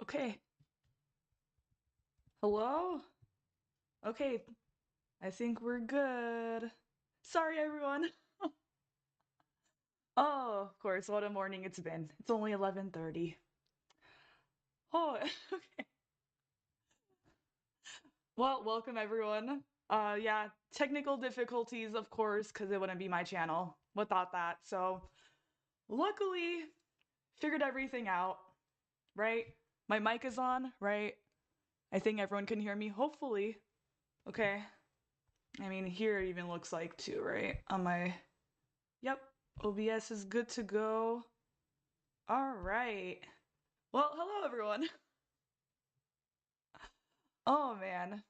Okay. Hello? Okay, I think we're good. Sorry, everyone. Oh, of course, what a morning it's been. It's only 11:30. Oh, okay. Well, welcome everyone. Yeah, technical difficulties, of course, because it wouldn't be my channel without that. So, luckily, figured everything out, right? My mic is on, right? I think everyone can hear me, hopefully. Okay. I mean, here it even looks like too, right? On my Yep, OBS is good to go. All right. Well, hello everyone. Oh man,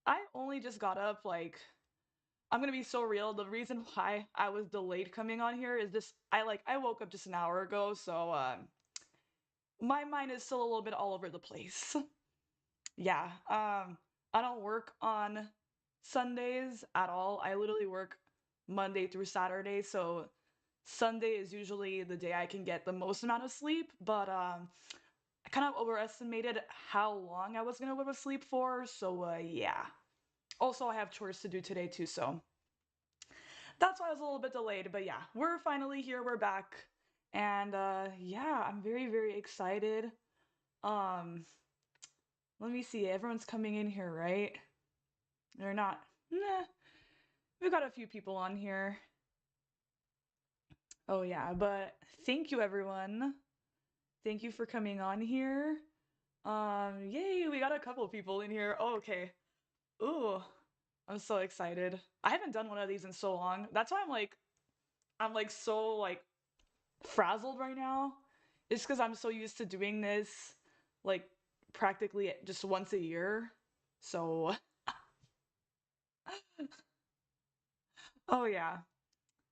I only just got up. I'm gonna be so real. The reason why I was delayed coming on here is this. I woke up just an hour ago, so my mind is still a little bit all over the place. Yeah. I don't work on Sundays at all. I literally work Monday through Saturday, so Sunday is usually the day I can get the most amount of sleep, but I kind of overestimated how long I was gonna go to sleep for, so yeah. Also, I have chores to do today too, so that's why I was a little bit delayed, but yeah, we're finally here, we're back. And yeah, I'm very, very excited. Um, Let me see, everyone's coming in here, right? They're not. Nah, we've got a few people on here. Oh yeah, but thank you everyone. Thank you for coming on here. Yay, we got a couple people in here. Oh, okay. Ooh, I'm so excited. I haven't done one of these in so long. That's why I'm like so like frazzled right now. It's because I'm so used to doing this like practically just once a year. So, oh yeah.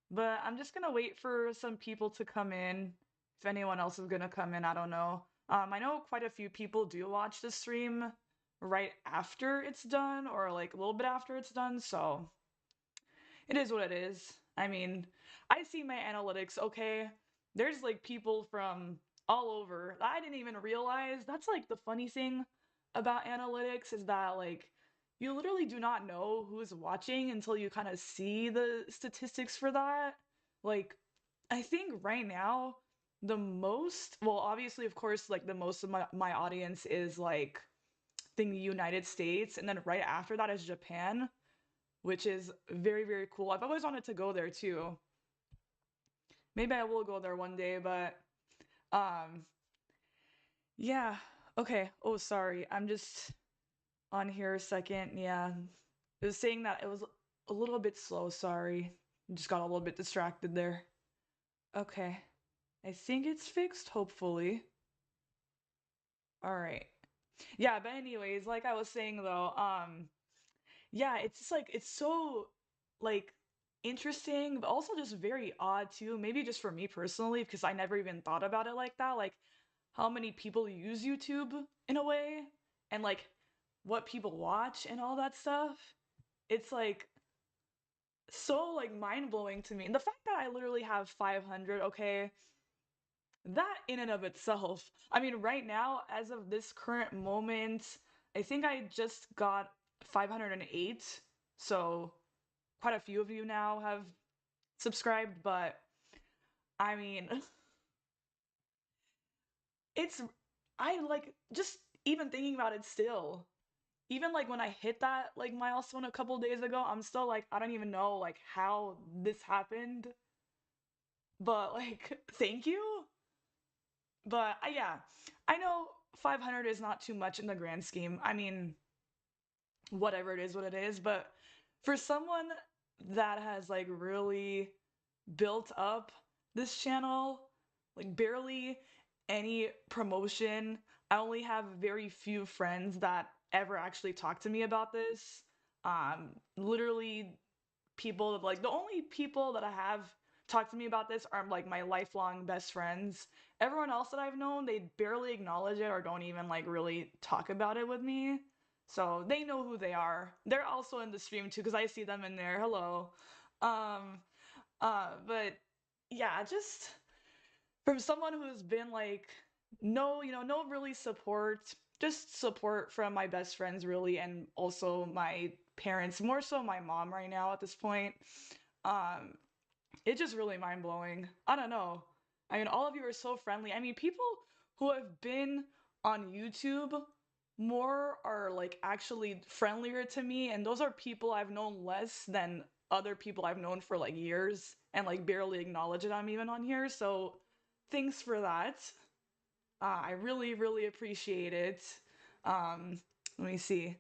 But I'm just gonna wait for some people to come in. If anyone else is gonna come in, I don't know. I know quite a few people do watch the stream right after it's done, or like a little bit after it's done, so it is what it is. I mean, I see my analytics, okay? There's like people from all over. I didn't even realize. That's like the funny thing about analytics is that like you literally do not know who's watching until you kind of see the statistics for that. Like I think right now the most, well obviously of course like the most of my audience is like the United States, and then right after that is Japan, which is very, very cool. I've always wanted to go there too. Maybe I will go there one day, but um yeah. Okay. Oh, sorry. I'm just on here a second. Yeah. It was saying that it was a little bit slow, sorry. Just got a little bit distracted there. Okay. I think it's fixed, hopefully. All right. Yeah, but anyways, like I was saying though, yeah, it's just like it's so like interesting, but also just very odd too. Maybe just for me personally, because I never even thought about it like that. Like how many people use YouTube in a way, and like what people watch and all that stuff. It's like so like mind blowing to me. And the fact that I literally have 500, okay, that in and of itself. I mean, right now, as of this current moment, I think I just got 508. So quite a few of you now have subscribed, but I mean, it's I like just even thinking about it still. Even like when I hit that like milestone a couple days ago, I'm still like I don't even know like how this happened, but like thank you. But yeah, I know 500 is not too much in the grand scheme. I mean, whatever it is, what it is. But for someone that has like really built up this channel, like barely any promotion, I only have very few friends that ever actually talk to me about this. Literally people like the only people that I have talked to me about this are like my lifelong best friends. Everyone else that I've known, they barely acknowledge it or don't even like really talk about it with me. So they know who they are. They're also in the stream too because I see them in there. Hello. Um but yeah, just from someone who's been like no, no really support. Just support from my best friends, really, and also my parents, more so my mom right now at this point. Um, it's just really mind blowing. I don't know. I mean, all of you are so friendly. I mean, people who have been on YouTube more are like actually friendlier to me, and those are people I've known less than other people I've known for like years and like barely acknowledge that I'm even on here. So, thanks for that. I really, really appreciate it. Um, Let me see.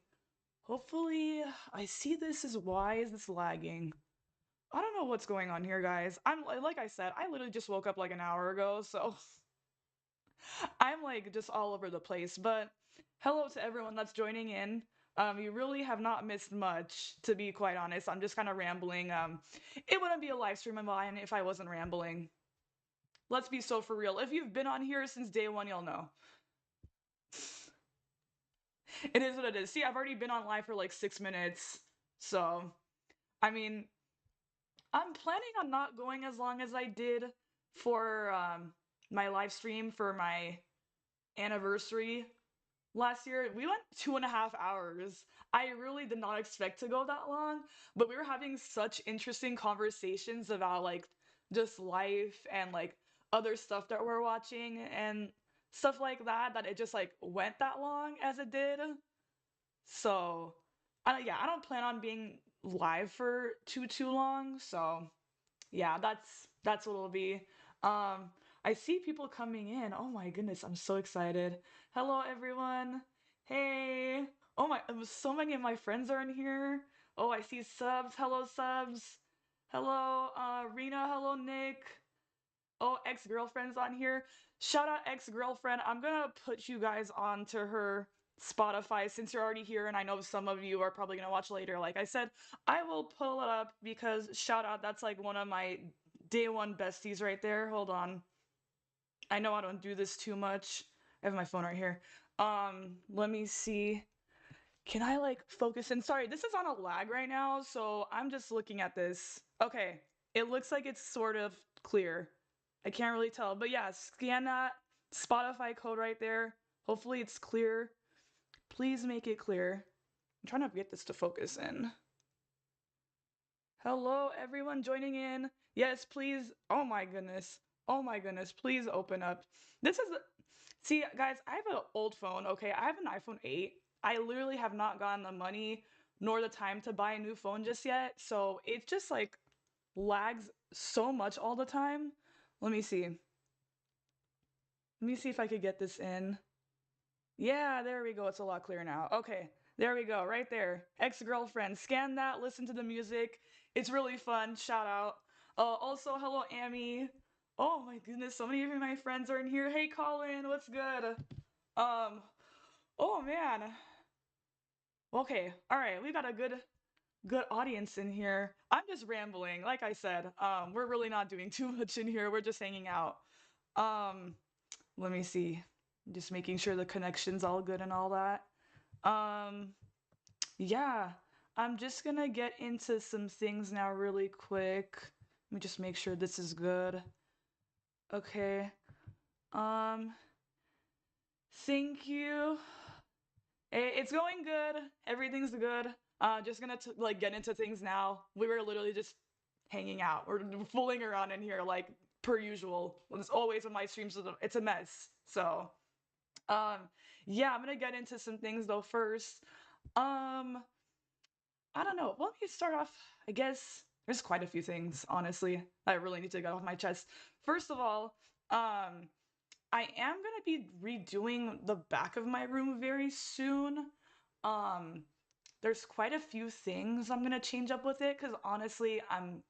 Hopefully, I see this is why is this lagging? I don't know what's going on here, guys. I'm like I said, I literally just woke up like an hour ago, so I'm like just all over the place. But hello to everyone that's joining in. You really have not missed much, to be quite honest. I'm just kind of rambling. It wouldn't be a live stream of mine if I wasn't rambling. Let's be so for real. If you've been on here since day one, you'll know. It is what it is. See, I've already been on live for like 6 minutes. So, I mean, I'm planning on not going as long as I did for my live stream for my anniversary last year. We went 2.5 hours. I really did not expect to go that long, but we were having such interesting conversations about like just life and like other stuff that we're watching and stuff like that that it just like went that long as it did. So, yeah, I don't plan on being live for too long. So, yeah, that's what it'll be. Um, I see people coming in. Oh my goodness, I'm so excited. Hello, everyone. Hey. Oh my, so many of my friends are in here. Oh, I see subs. Hello, subs. Hello, Rena. Hello, Nick. Oh, ex-girlfriend's on here. Shout out ex-girlfriend. I'm gonna put you guys on to her Spotify since you're already here, and I know some of you are probably gonna watch later. Like I said, I will pull it up because shout out, that's like one of my day one besties right there. Hold on. I know I don't do this too much. I have my phone right here. Let me see. Can I like focus in? Sorry, this is on a lag right now, so I'm just looking at this. Okay, it looks like it's sort of clear. I can't really tell, but yeah, scan that Spotify code right there. Hopefully it's clear. Please make it clear. I'm trying to get this to focus in. Hello, everyone joining in. Yes, please. Oh my goodness. Oh my goodness. Please open up. This is See, guys, I have an old phone, okay? I have an iPhone 8. I literally have not gotten the money nor the time to buy a new phone just yet. So it just like lags so much all the time. Let me see. Let me see if I could get this in. Yeah, there we go. It's a lot clearer now. Okay, there we go. Right there. Ex-girlfriend. Scan that, listen to the music. It's really fun. Shout out. Also, hello, Amy. Oh my goodness, so many of my friends are in here. Hey, Colin, what's good? Um, oh man. Okay, all right, we got a good audience in here. I'm just rambling. Like I said, we're really not doing too much in here. We're just hanging out. Um, Let me see. Just making sure the connection's all good and all that. Um, yeah, I'm just gonna get into some things now really quick. Let me just make sure this is good. Okay. Um, thank you. It's going good. Everything's good. Just gonna like get into things now. We were literally just hanging out. We're fooling around in here like per usual. It's always when my streams it's a mess. So, um, yeah, I'm gonna get into some things though first. Um, I don't know. Well, let me start off. I guess there's quite a few things, honestly, I really need to get off my chest. First of all, I am gonna be redoing the back of my room very soon. Um, there's quite a few things I'm gonna change up with it because honestly, I'm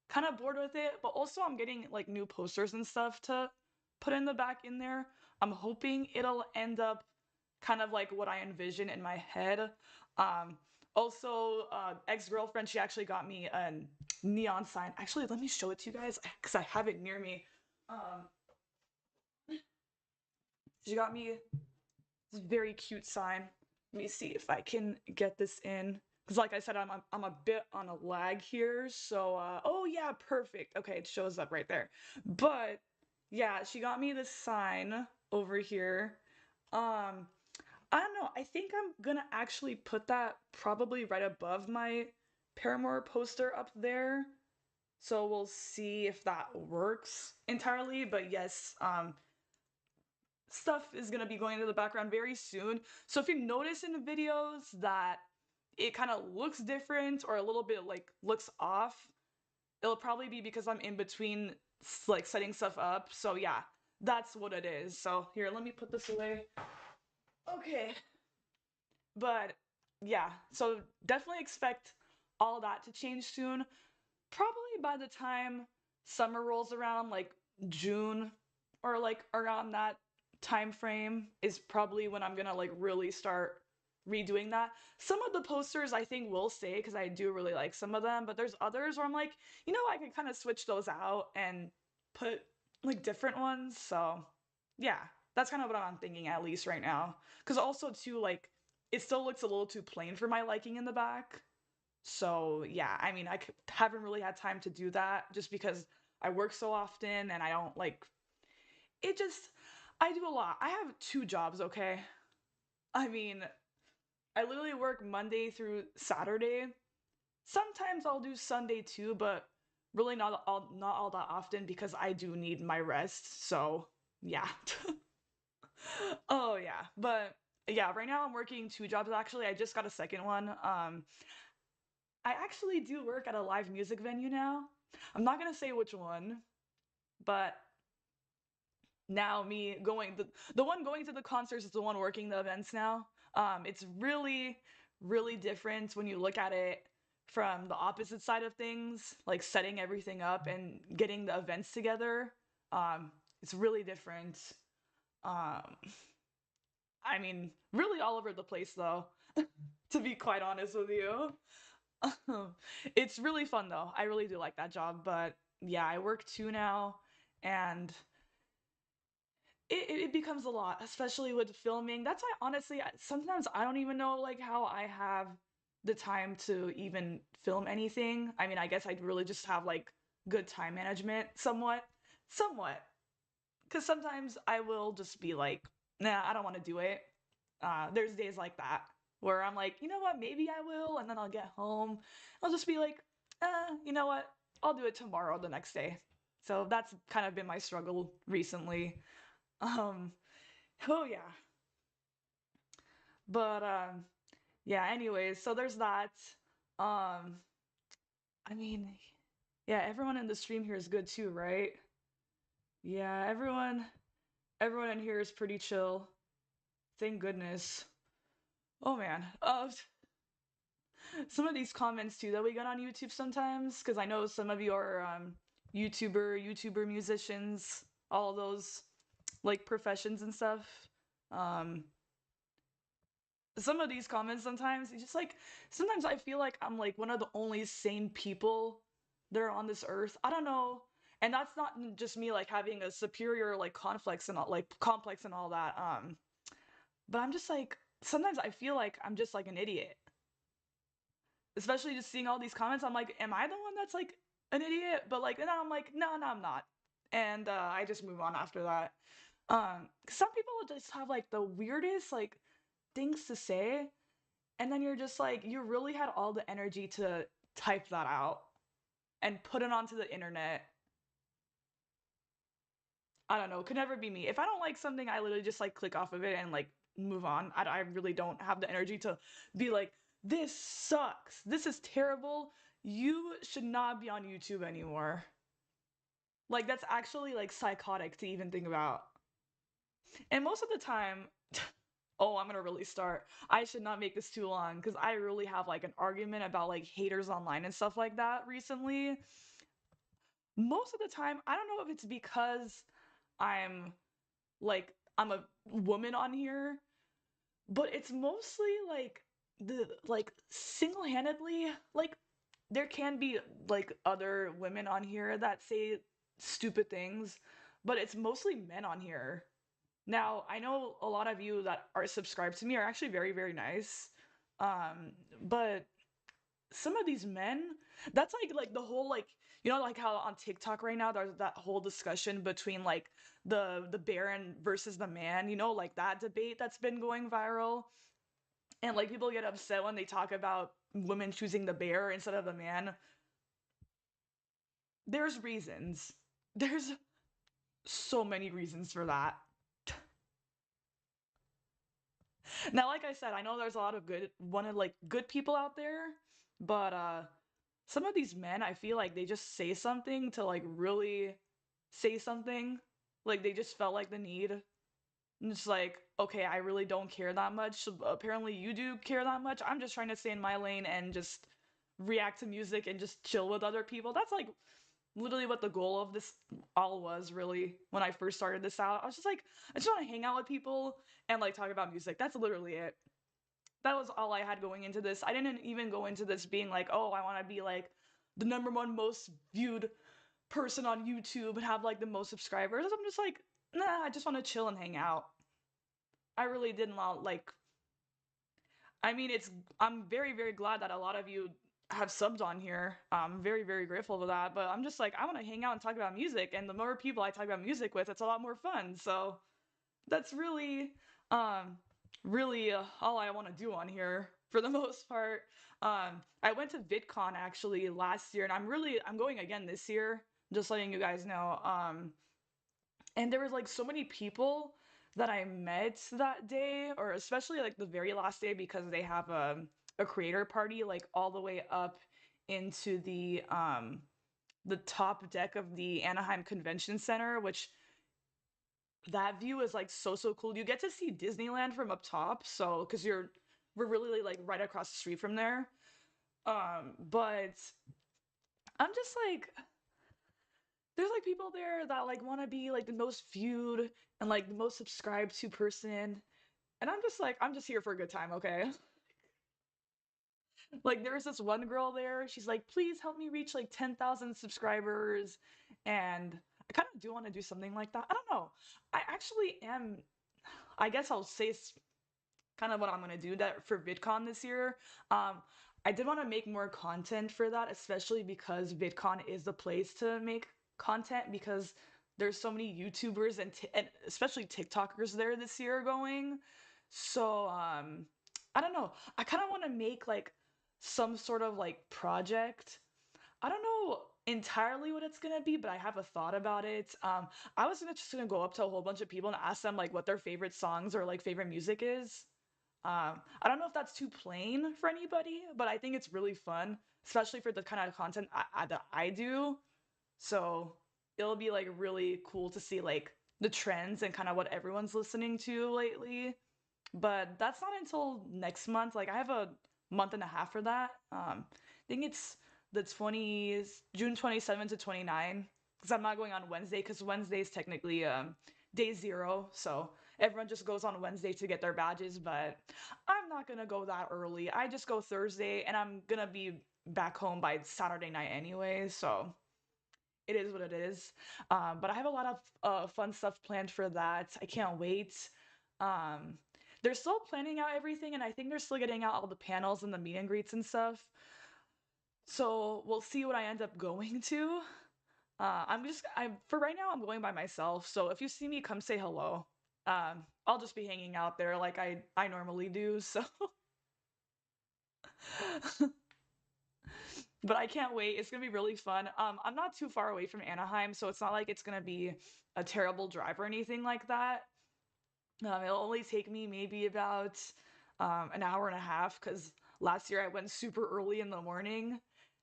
kind of bored with it, but also I'm getting like new posters and stuff to put in the back in there. I'm hoping it'll end up kind of like what I envision in my head. Um, Also, ex-girlfriend, she actually got me a neon sign. Actually, let me show it to you guys because I have it near me. Um, she got me this very cute sign. Let me see if I can get this in. Because like I said, I'm a bit on a lag here. So, oh yeah, perfect. Okay, it shows up right there. But yeah, she got me this sign. over here. Um, I don't know. I think I'm gonna actually put that probably right above my Paramore poster up there. So we'll see if that works entirely. But yes, stuff is gonna be going into the background very soon. So if you notice in the videos that it kind of looks different or a little bit like looks off, it'll probably be because I'm in between like setting stuff up. So yeah, that's what it is. So here, let me put this away. Okay. But yeah, so definitely expect all that to change soon. Probably by the time summer rolls around, like June or like around that time frame is probably when I'm gonna like really start redoing that. Some of the posters I think will stay because I do really like some of them, but there's others where I'm like, I could kind of switch those out and put like different ones. So yeah, that's kind of what I'm thinking at least right now. Because also too, like it still looks a little too plain for my liking in the back. So yeah, I mean, haven't really had time to do that just because I work so often and I don't like it. Just I do a lot. I have two jobs, okay? I mean, I literally work Monday through Saturday. Sometimes I'll do Sunday too, but really not all that often because I do need my rest. So yeah. Oh yeah, but yeah, right now I'm working two jobs actually. I just got a second one. I actually do work at a live music venue now. I'm not gonna say which one, but now me going the one going to the concerts is the one working the events now. It's really, really different when you look at it from the opposite side of things, like setting everything up and getting the events together. It's really different. Um, I mean, really all over the place though, to be quite honest with you. It's really fun though. I really do like that job, but yeah, I work two now, and it becomes a lot, especially with filming. That's why honestly, sometimes I don't even know like how I have the time to even film anything. I mean, I guess I really just have like good time management, somewhat. Because sometimes I will just be like, nah, I don't want to do it. There's days like that where I'm like, you know what, maybe I will, and then I'll get home. I'll just be like, you know what, I'll do it tomorrow, the next day. So that's kind of been my struggle recently. Um, oh yeah, but yeah. Anyways, so there's that. Um, I mean, yeah, everyone in the stream here is good too, right? Yeah, everyone in here is pretty chill. Thank goodness. Oh man. Some of these comments too that we get on YouTube sometimes, because I know some of you are YouTuber musicians, all those like professions and stuff. Um, some of these comments sometimes it's just like sometimes I feel like I'm like one of the only sane people that are on this earth. I don't know. And that's not just me like having a superior like complex and all that. But I'm just like sometimes I feel like I'm just like an idiot, especially just seeing all these comments. I'm like, am I the one that's like an idiot? But like, then I'm like, no, I'm not. And I just move on after that. Some people just have like the weirdest like things to say, and then you're just like, you really had all the energy to type that out and put it onto the internet. I don't know. Could never be me. If I don't like something, I literally just like click off of it and like move on. I really don't have the energy to be like, this sucks. This is terrible. You should not be on YouTube anymore. Like, that's actually like psychotic to even think about. And most of the time, oh, I'm gonna really start. I should not make this too long because I really have like an argument about like haters online and stuff like that recently. Most of the time, I don't know if it's because I'm I'm a woman on here, but it's mostly like the like single-handedly like there can be like other women on here that say stupid things, but it's mostly men on here. Now, I know a lot of you that are subscribed to me are actually very, very nice. But some of these men, that's like the whole like like how on TikTok right now there's that whole discussion between like the bear and versus the man, like that debate that's been going viral. And like people get upset when they talk about women choosing the bear instead of the man. There's reasons. There's so many reasons for that. Now, like I said, I know there's a lot of good people out there, but some of these men, I feel like they just say something to like really say something. Like they just felt like the need. And it's like, okay, I really don't care that much. So apparently you do care that much. I'm just trying to stay in my lane and just react to music and just chill with other people. That's like literally what the goal of this all was, really, when I first started this out. I was just like, I just want to hang out with people and like talk about music. That's literally it. That was all I had going into this. I didn't even go into this being like, oh, I want to be like the number one most viewed person on YouTube and have like the most subscribers. I'm just like, nah, I just want to chill and hang out. I really didn't want like I mean, I'm very, very glad that a lot of you have subbed on here. I'm very, very grateful for that. But I'm just like, I want to hang out and talk about music. And the more people I talk about music with, it's a lot more fun. So that's really, um, really all I want to do on here for the most part. I went to VidCon actually last year, and I'm going again this year. Just letting you guys know. And there was like so many people that I met that day, or especially like the very last day, because they have a creator party like all the way up into the top deck of the Anaheim Convention Center, which that view is like so cool. You get to see Disneyland from up top, so because we're really like right across the street from there. But I'm just like there's like people there that like want to be like the most viewed and like the most subscribed to person, and I'm just like I'm just here for a good time, okay? Like there's this one girl there, she's like, please help me reach like 10,000 subscribers, and I kind of do want to do something like that. I don't know, I actually am, I guess I'll say kind of what I'm gonna do that for VidCon this year. um I did want to make more content for that, especially because VidCon is the place to make content, because there's so many YouTubers and especially TikTokers there this year going. So I don't know. I kind of want to make like some sort of like project. I don't know entirely what it's gonna be, but I have a thought about it. I was just gonna go up to a whole bunch of people and ask them like what their favorite songs or like favorite music is. I don't know if that's too plain for anybody, but I think it's really fun, especially for the kind of content that I do. So it'll be like really cool to see like the trends and kind of what everyone's listening to lately. But that's not until next month. Like I have a month and a half for that. I think it's the 20s, June 27 to 29, because I'm not going on Wednesday, because Wednesday is technically day zero. So everyone just goes on Wednesday to get their badges, but I'm not gonna go that early. I just go Thursday, and I'm gonna be back home by Saturday night anyway. So it is what it is. But I have a lot of fun stuff planned for that. I can't wait. Um, they're still planning out everything, and I think they're still getting out all the panels and the meet and greets and stuff. So we'll see what I end up going to. I'm for right now, I'm going by myself. So if you see me, come say hello. I'll just be hanging out there like I normally do. So, but I can't wait. It's gonna be really fun. I'm not too far away from Anaheim, so it's not like it's gonna be a terrible drive or anything like that. It'll only take me maybe about an hour and a half, because last year I went super early in the morning,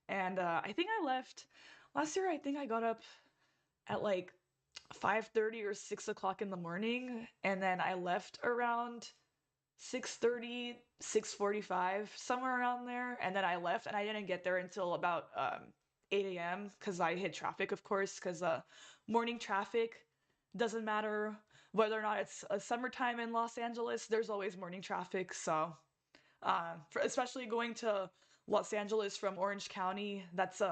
and I think I left last year. I think I got up at like 5:30 or 6 o'clock in the morning, and then I left around 6:30, 6:45, somewhere around there, and then I left, and I didn't get there until about 8 a.m. because I hit traffic, of course, because morning traffic doesn't matter whether or not it's a summertime in Los Angeles. There's always morning traffic. So especially going to Los Angeles from Orange County, that's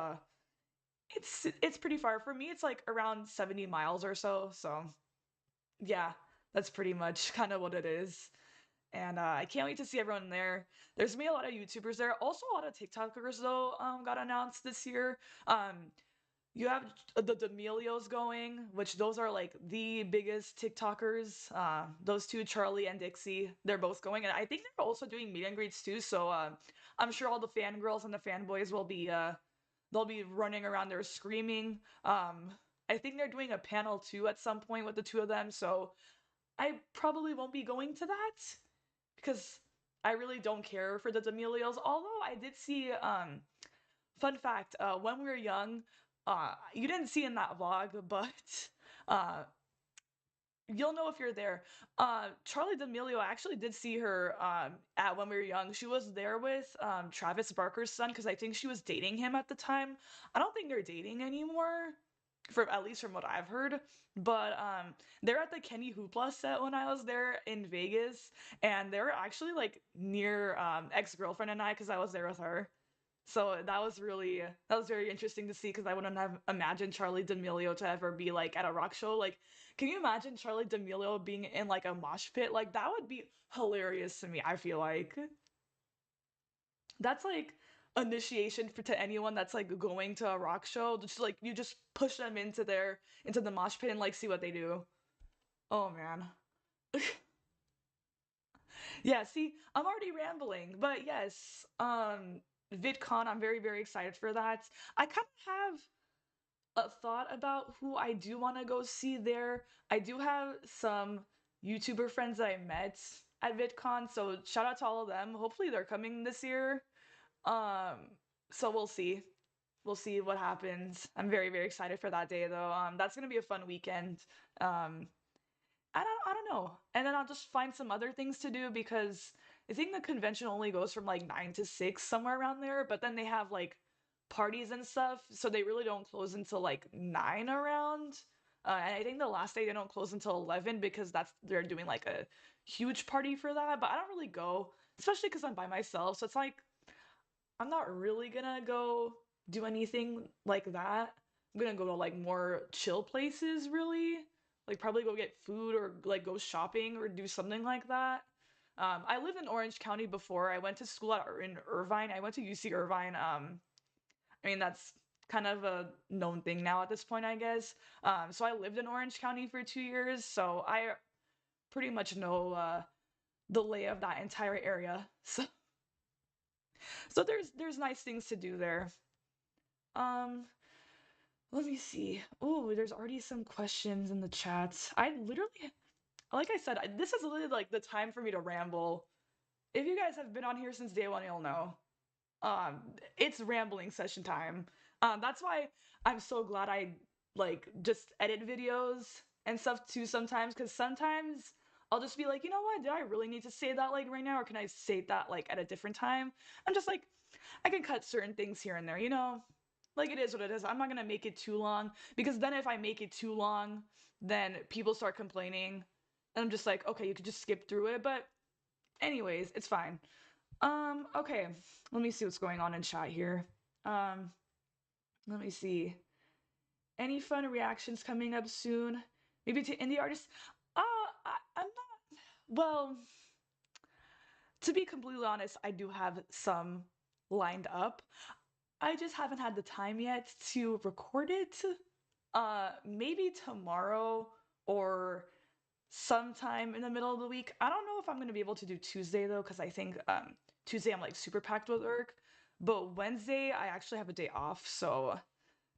it's pretty far for me. It's like around 70 miles or so. So yeah, that's pretty much kind of what it is. And I can't wait to see everyone there. There's gonna be a lot of YouTubers there. Also, a lot of TikTokers though got announced this year. Um, You have the D'Amelios going, which those are like the biggest TikTokers. Those two, Charlie and Dixie, they're both going, and I think they're also doing meet and greets too. So I'm sure all the fangirls and the fanboys will be they'll be running around there screaming. I think they're doing a panel too at some point with the two of them. So I probably won't be going to that because I really don't care for the D'Amelios. Although I did see fun fact, when we were young, you didn't see in that vlog, but uh, you'll know if you're there. Charlie D'Amelio, I actually did see her at when we were young. She was there with Travis Barker's son because I think she was dating him at the time. I don't think they're dating anymore, for at least from what I've heard. But they're at the Kenny Hoopla set when I was there in Vegas, and they're actually like near ex girlfriend and I because I was there with her. So that was very interesting to see because I wouldn't have imagined Charlie D'Amelio to ever be like at a rock show. Like, can you imagine Charlie D'Amelio being in like a mosh pit? Like that would be hilarious to me. I feel like that's like initiation for to anyone that's like going to a rock show. Just like you just push them into the mosh pit and like see what they do. Oh man. Yeah, see, I'm already rambling, but yes, VidCon, I'm very excited for that. I kind of have a thought about who I do want to go see there. I do have some YouTuber friends that I met at VidCon, so shout out to all of them. Hopefully they're coming this year. Um, so we'll see. We'll see what happens. I'm very excited for that day though. That's gonna be a fun weekend. Um, I don't know. And then I'll just find some other things to do because I think the convention only goes from like 9 to 6, somewhere around there, but then they have like parties and stuff, so they really don't close until like 9 around. And I think the last day they don't close until 11 because that's they're doing like a huge party for that, but I don't really go, especially because I'm by myself. So it's like I'm not really gonna go do anything like that. I'm gonna go to like more chill places, really. Like probably go get food or like go shopping or do something like that. I lived in Orange County before. I went to school in Irvine. I went to UC Irvine. I mean that's kind of a known thing now at this point, I guess. So I lived in Orange County for 2 years, so I pretty much know the lay of that entire area. So there's nice things to do there. Um, Let me see. Oh, there's already some questions in the chat. I literally, like I said, this is literally like the time for me to ramble. If you guys have been on here since day one, you'll know. Um, it's rambling session time. That's why I'm so glad I like just edit videos and stuff too sometimes, because sometimes I'll just be like, you know what? Do I really need to say that like right now, or can I say that like at a different time? I'm just like, I can cut certain things here and there, you know? Like it is what it is. I'm not gonna make it too long because then if I make it too long, then people start complaining. And I'm just like, okay, you could just skip through it. But anyways, it's fine. Okay. Let me see what's going on in chat here. Um, Let me see. Any fun reactions coming up soon? Maybe to indie artists? I'm not. Well, to be completely honest, I do have some lined up. I just haven't had the time yet to record it. Maybe tomorrow or sometime in the middle of the week. I don't know if I'm gonna be able to do Tuesday though, because I think Tuesday I'm like super packed with work. But Wednesday I actually have a day off, so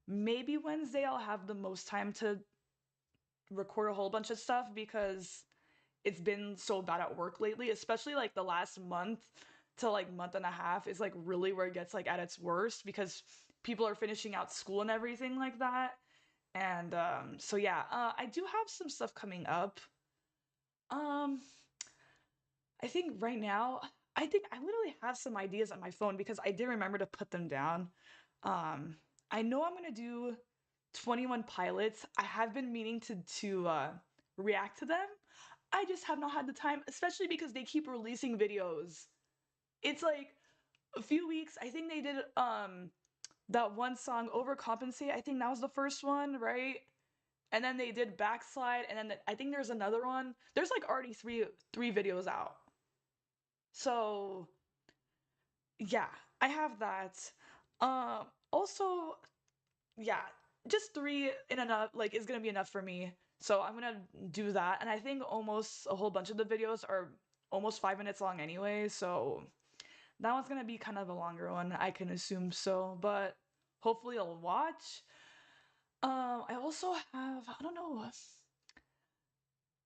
maybe Wednesday I'll have the most time to record a whole bunch of stuff because it's been so bad at work lately, especially like the last month to like month and a half is like really where it gets like at its worst because people are finishing out school and everything like that. And so yeah, I do have some stuff coming up. Um, I think right now, I think I literally have some ideas on my phone because I did remember to put them down. Um, I know I'm gonna do 21 Pilots. I have been meaning to react to them. I just have not had the time, especially because they keep releasing videos. It's like a few weeks. I think they did that one song Overcompensate. I think that was the first one, right? And then they did Backslide, and then I think there's another one. There's like already three videos out. So yeah, I have that. Also, yeah. just three in enough like is gonna be enough for me. So I'm gonna do that. And I think almost a whole bunch of the videos are almost 5 minutes long anyway. So that one's gonna be kind of a longer one, I can assume so. But hopefully I'll watch. I also have I don't know.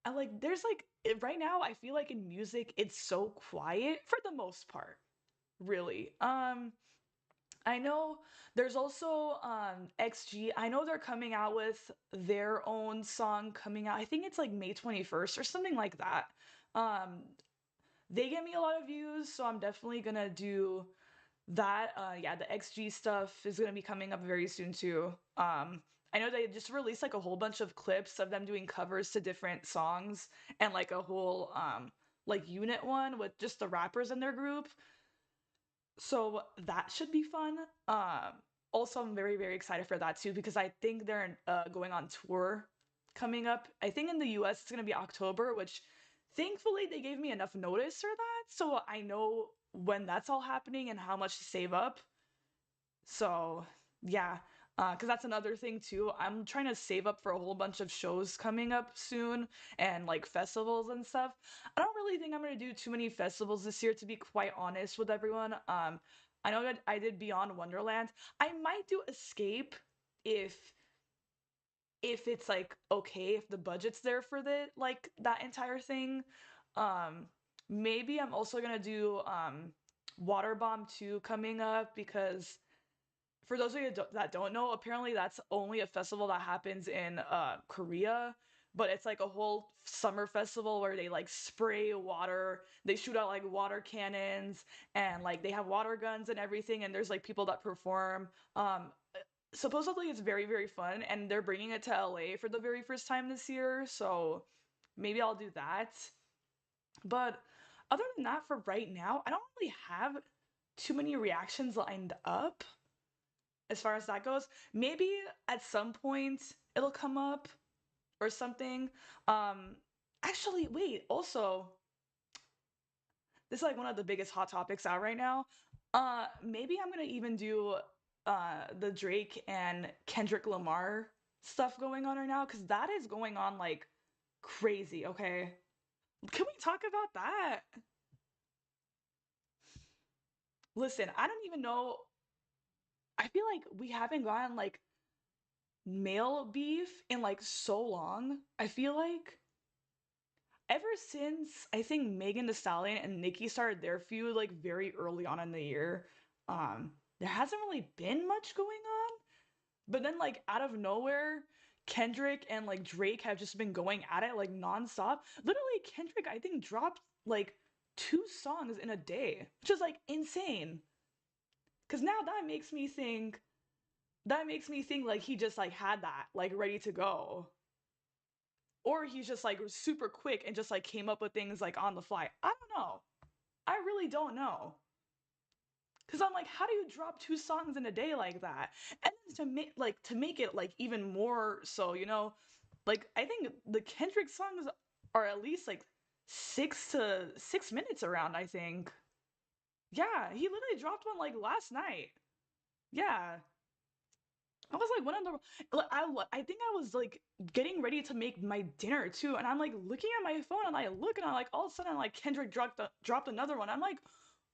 I like there's like right now I feel like in music it's so quiet for the most part, really. I know there's also XG. I know they're coming out with their own song coming out. I think it's like May 21st or something like that. Um they get me a lot of views, so I'm definitely gonna do that. Yeah, the XG stuff is gonna be coming up very soon too. I know they just released like a whole bunch of clips of them doing covers to different songs and like a whole like unit one with just the rappers in their group. So that should be fun. Also, I'm very, very excited for that too because I think they're going on tour coming up. I think in the US it's going to be October, which thankfully they gave me enough notice for that. So I know when that's all happening and how much to save up. So yeah, because that's another thing too. I'm trying to save up for a whole bunch of shows coming up soon and like festivals and stuff. I don't really think I'm gonna do too many festivals this year, to be quite honest with everyone. I know that I did Beyond Wonderland. I might do Escape if it's like okay, if the budget's there for the like that entire thing. Um, Maybe I'm also gonna do Waterbomb 2 coming up because for those of you that don't know, apparently that's only a festival that happens in Korea, but it's like a whole summer festival where they like spray water, they shoot out like water cannons, and like they have water guns and everything, and there's like people that perform. Supposedly it's very, very fun, and they're bringing it to LA for the very first time this year, so maybe I'll do that. But other than that, for right now, I don't really have too many reactions lined up as far as that goes. Maybe at some point it'll come up or something. Um Actually, wait, also, this is like one of the biggest hot topics out right now. Maybe I'm going to even do the Drake and Kendrick Lamar stuff going on right now cuz that is going on like crazy, okay? Can we talk about that? Listen, I don't even know. I feel like we haven't gotten like male beef in like so long. I feel like ever since I think Megan Thee Stallion and Nicki started their feud like very early on in the year, there hasn't really been much going on. But then like out of nowhere, Kendrick and like Drake have just been going at it like nonstop. Literally, Kendrick I think dropped like 2 songs in a day, which is like insane. Cause now that makes me think like he just like had that like ready to go, or he's just like super quick and just like came up with things like on the fly. I don't know. I really don't know. Cause I'm like, how do you drop 2 songs in a day like that? And then to make it like even more so, like I think the Kendrick songs are at least like 6 to 6 minutes around. I think. Yeah, he literally dropped one like last night. Yeah, I was like, I think I was like getting ready to make my dinner too, and I'm like looking at my phone and I look and I'm like all of a sudden like Kendrick dropped another one. I'm like,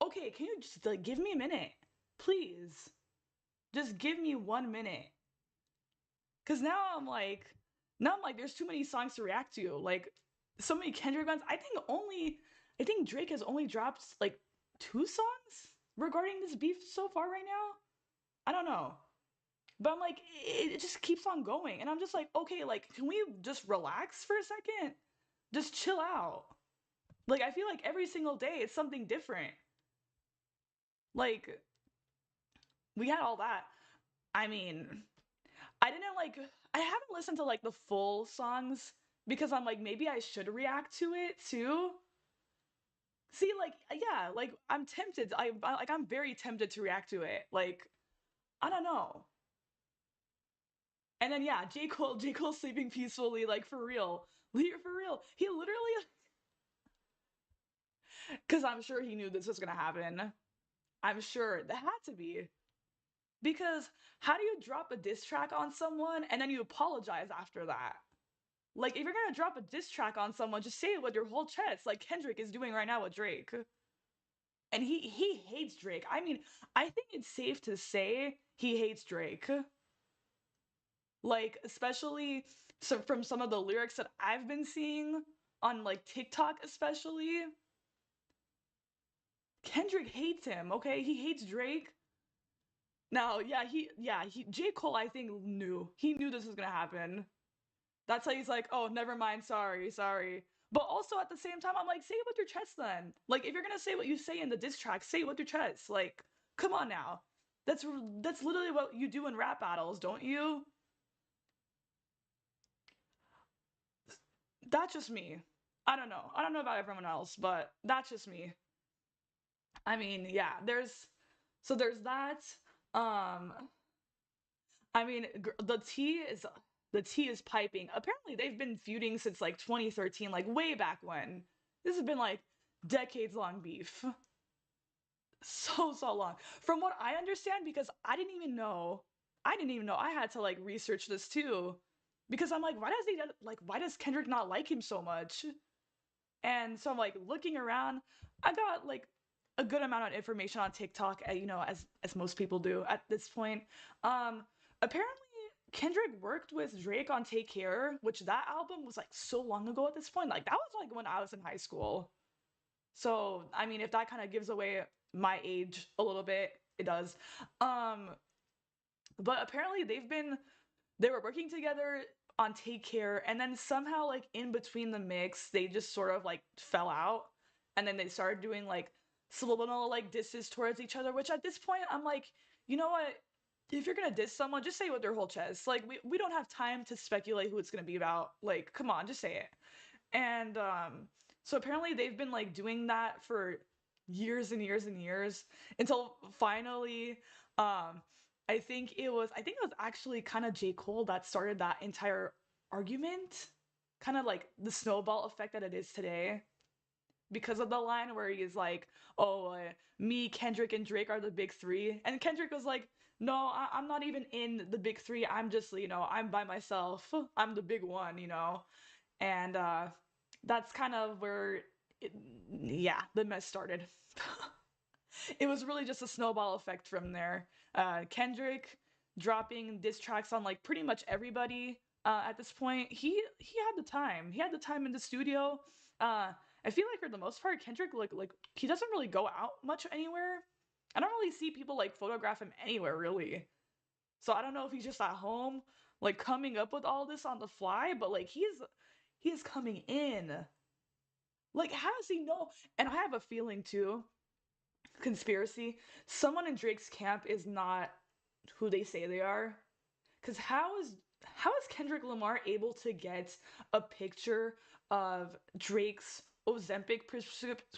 okay, can you just like give me a minute, please? Just give me 1 minute, cause now I'm like there's too many songs to react to, like so many Kendrick ones. I think Drake has only dropped like 2 songs regarding this beef so far right now. I don't know. But I'm like, it just keeps on going. And I'm just like, okay, like, can we just relax for a second? Just chill out. Like, I feel like every single day it's something different. Like, we had all that. I mean, I didn't like, I haven't listened to like the full songs because I'm like, maybe I should react to it too. See, like, yeah, like, I'm tempted. I'm very tempted to react to it. Like, I don't know. And then yeah, J. Cole sleeping peacefully, like for real. For real. He literally because I'm sure he knew this was gonna happen. I'm sure that had to be. Because how do you drop a diss track on someone and then you apologize after that? Like, if you're gonna drop a diss track on someone, just say it with your whole chest, like Kendrick is doing right now with Drake. And he hates Drake. I mean, I think it's safe to say he hates Drake. Like, especially from some of the lyrics that I've been seeing on like TikTok, especially. Kendrick hates him. Okay, he hates Drake. Now, he J. Cole, I think, he knew this was gonna happen. That's how he's like, oh, never mind, sorry, sorry. But also at the same time, I'm like, say it with your chest then. Like, if you're gonna say what you say in the diss track, say it with your chest. Like, come on now. That's that's literally what you do in rap battles, don't you? That's just me. I don't know. I don't know about everyone else, but that's just me. I mean, yeah, there's that. Um, I mean, the tea is piping. Apparently, they've been feuding since like 2013, like way back when. This has been like decades long beef. So long. From what I understand, because I didn't even know I had to like research this too. Because I'm like, why does Kendrick not like him so much? And so I'm like looking around. I got like a good amount of information on TikTok, as most people do at this point. Um, Apparently Kendrick worked with Drake on Take Care, which that album was like so long ago at this point. Like that was like when I was in high school. So I mean, if that kind of gives away my age a little bit, it does. Um, but apparently they were working together on Take Care, and then somehow like in between the mix, they just sort of like fell out, and then they started doing like subliminal like disses towards each other. Which at this point, I'm like, you know what? If you're gonna diss someone, just say it with their whole chest. Like we don't have time to speculate who it's gonna be about. Like, come on, just say it. And so apparently they've been like doing that for years and years and years until finally I think it was actually kind of J. Cole that started that entire argument. Kind of like the snowball effect that it is today. Because of the line where he's like, oh, me, Kendrick, and Drake are the big three. And Kendrick was like, no, I'm not even in the big three. I'm just, I'm by myself. I'm the big one, and that's kind of where it, yeah, the mess started. It was really just a snowball effect from there. Kendrick dropping diss tracks on like pretty much everybody at this point. He had the time. He had the time in the studio. I feel like for the most part, Kendrick like he doesn't really go out much anywhere. I don't really see people like photograph him anywhere really. So I don't know if he's just at home like coming up with all this on the fly, but like he is coming in. Like how does he know? And I have a feeling too, conspiracy, someone in Drake's camp is not who they say they are. Cuz how is Kendrick Lamar able to get a picture of Drake's Ozempic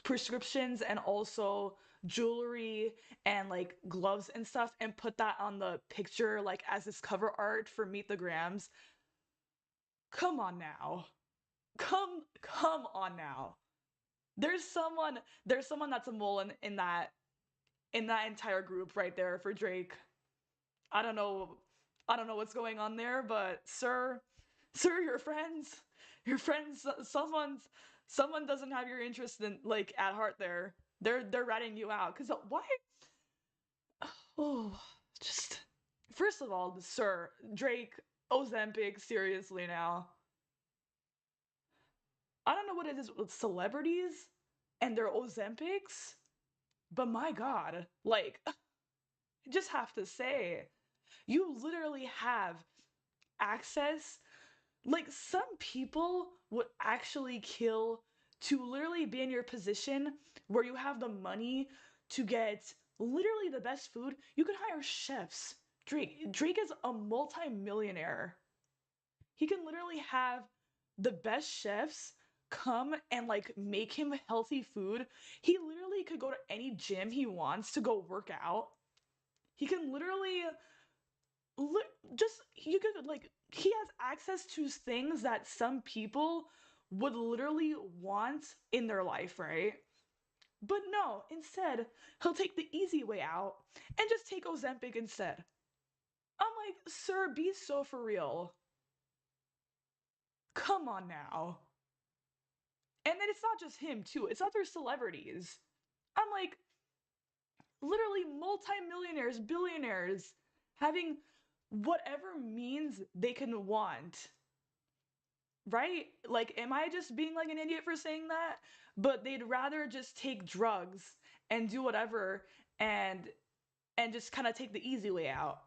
prescriptions and also jewelry and like gloves and stuff and put that on the picture like as his cover art for Meet the Grams? Come on now. Come on now. There's someone that's a mole in that entire group right there for Drake. I don't know I don't know what's going on there, but sir, your friends, someone doesn't have your interest in like at heart there. They're ratting you out because why? Oh, just first of all, sir, Drake, Ozempic, seriously now. I don't know what it is with celebrities and their Ozempics, but my God, like, I just have to say, you literally have access. Like, some people would actually kill to literally be in your position where you have the money to get literally the best food. You could hire chefs. Drake is a multi-millionaire. He can literally have the best chefs come and like make him healthy food. He literally could go to any gym he wants to go work out. He can literally just you could like he has access to things that some people would literally want in their life, right? But no, instead, he'll take the easy way out and just take Ozempic instead. I'm like, sir, be so for real. Come on now. And then it's not just him, too. It's other celebrities. I'm like, literally multimillionaires, billionaires, having whatever means they can want, right? Like, am I just being like an idiot for saying that? But they'd rather just take drugs and do whatever and just kind of take the easy way out.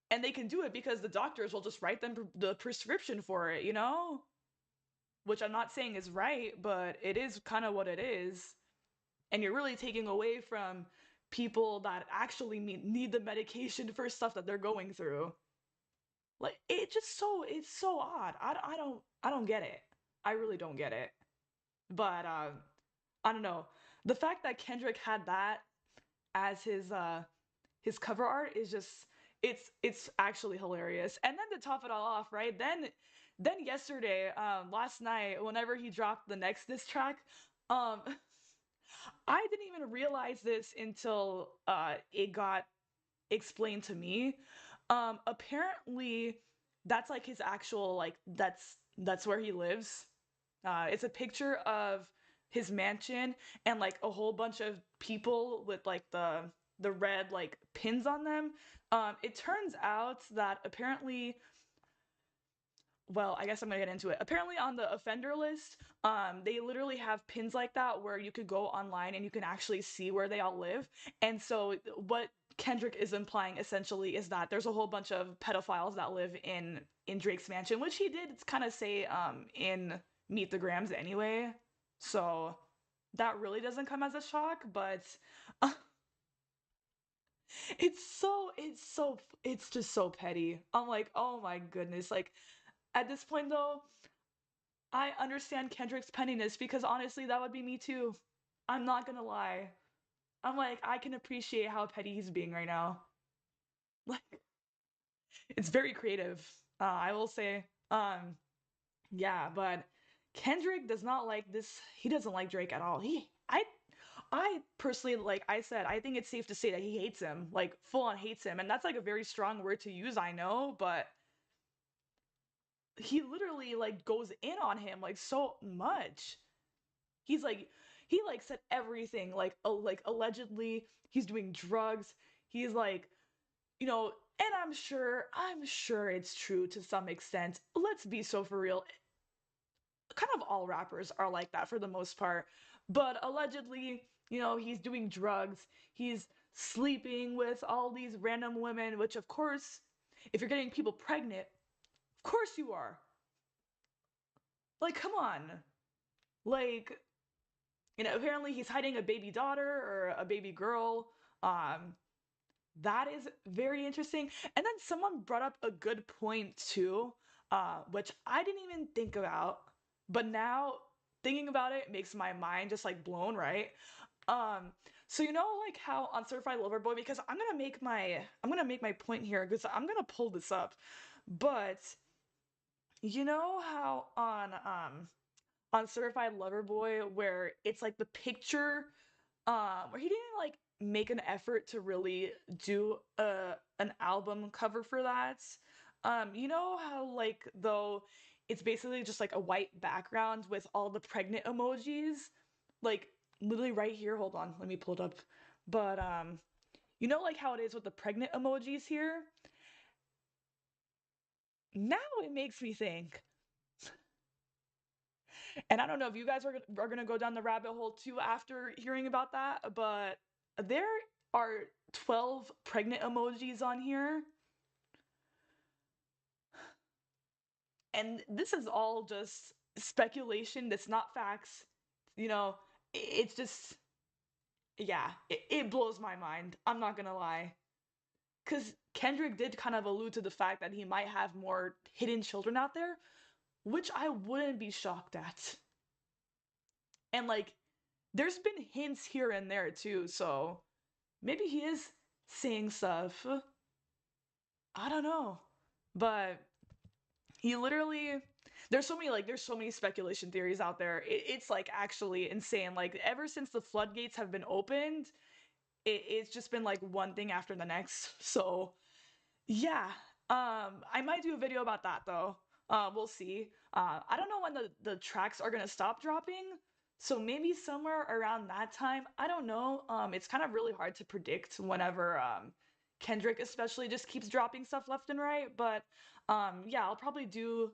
And they can do it because the doctors will just write them the prescription for it, you know? Which I'm not saying is right, but it is kind of what it is. And you're really taking away from people that actually need the medication for stuff that they're going through. Like it's so odd. I don't get it. I really don't get it. But I don't know. The fact that Kendrick had that as his cover art is just it's actually hilarious. And then to top it all off, right? Then yesterday, last night, whenever he dropped the next diss track, um I didn't even realize this until it got explained to me. Apparently that's like his actual like that's where he lives. It's a picture of his mansion and like a whole bunch of people with like the red like pins on them. It turns out that apparently, well, I guess I'm gonna get into it. Apparently, on the offender list, they literally have pins like that where you could go online and you can actually see where they all live. And so, what Kendrick is implying essentially is that there's a whole bunch of pedophiles that live in Drake's mansion, which he did kind of say in Meet the Grams anyway. So that really doesn't come as a shock, but it's just so petty. I'm like, oh my goodness, like at this point though, I understand Kendrick's pettiness because honestly, that would be me too. I'm not gonna lie. I'm like, I can appreciate how petty he's being right now. Like, it's very creative. I will say. Yeah, but Kendrick does not like this. He doesn't like Drake at all. I personally, like I said, I think it's safe to say that he hates him, like full on hates him, and that's like a very strong word to use. I know, but he literally like goes in on him like so much. He's like he like said everything like allegedly he's doing drugs. He's like, you know, and I'm sure it's true to some extent. Let's be so for real. Kind of all rappers are like that for the most part. But allegedly, you know, he's doing drugs. He's sleeping with all these random women, which of course, if you're getting people pregnant, of course you are. Like, come on. Like, you know, apparently he's hiding a baby daughter or a baby girl. Um, that is very interesting. And then someone brought up a good point too, which I didn't even think about, but now thinking about it makes my mind just like blown, right? Um, so you know like how on Certified Lover Boy, because I'm gonna make my point here because I'm gonna pull this up, but you know how on Certified Lover Boy where it's like the picture where he didn't like make an effort to really do an album cover for that. You know how like though it's basically just like a white background with all the pregnant emojis, like literally right here. Hold on, let me pull it up. But you know like how it is with the pregnant emojis here. Now it makes me think, and I don't know if you guys are gonna go down the rabbit hole too after hearing about that, but there are 12 pregnant emojis on here. And this is all just speculation. That's not facts. You know, it's just, yeah, it blows my mind. I'm not gonna lie. Because Kendrick did kind of allude to the fact that he might have more hidden children out there, which I wouldn't be shocked at. And like, there's been hints here and there too, so maybe he is saying stuff. I don't know. But he literally there's so many speculation theories out there. It's like actually insane. Like ever since the floodgates have been opened, it's just been like one thing after the next. So yeah, I might do a video about that though. We'll see. I don't know when the tracks are gonna stop dropping, so maybe somewhere around that time. I don't know. It's kind of really hard to predict whenever Kendrick especially just keeps dropping stuff left and right. But yeah, I'll probably do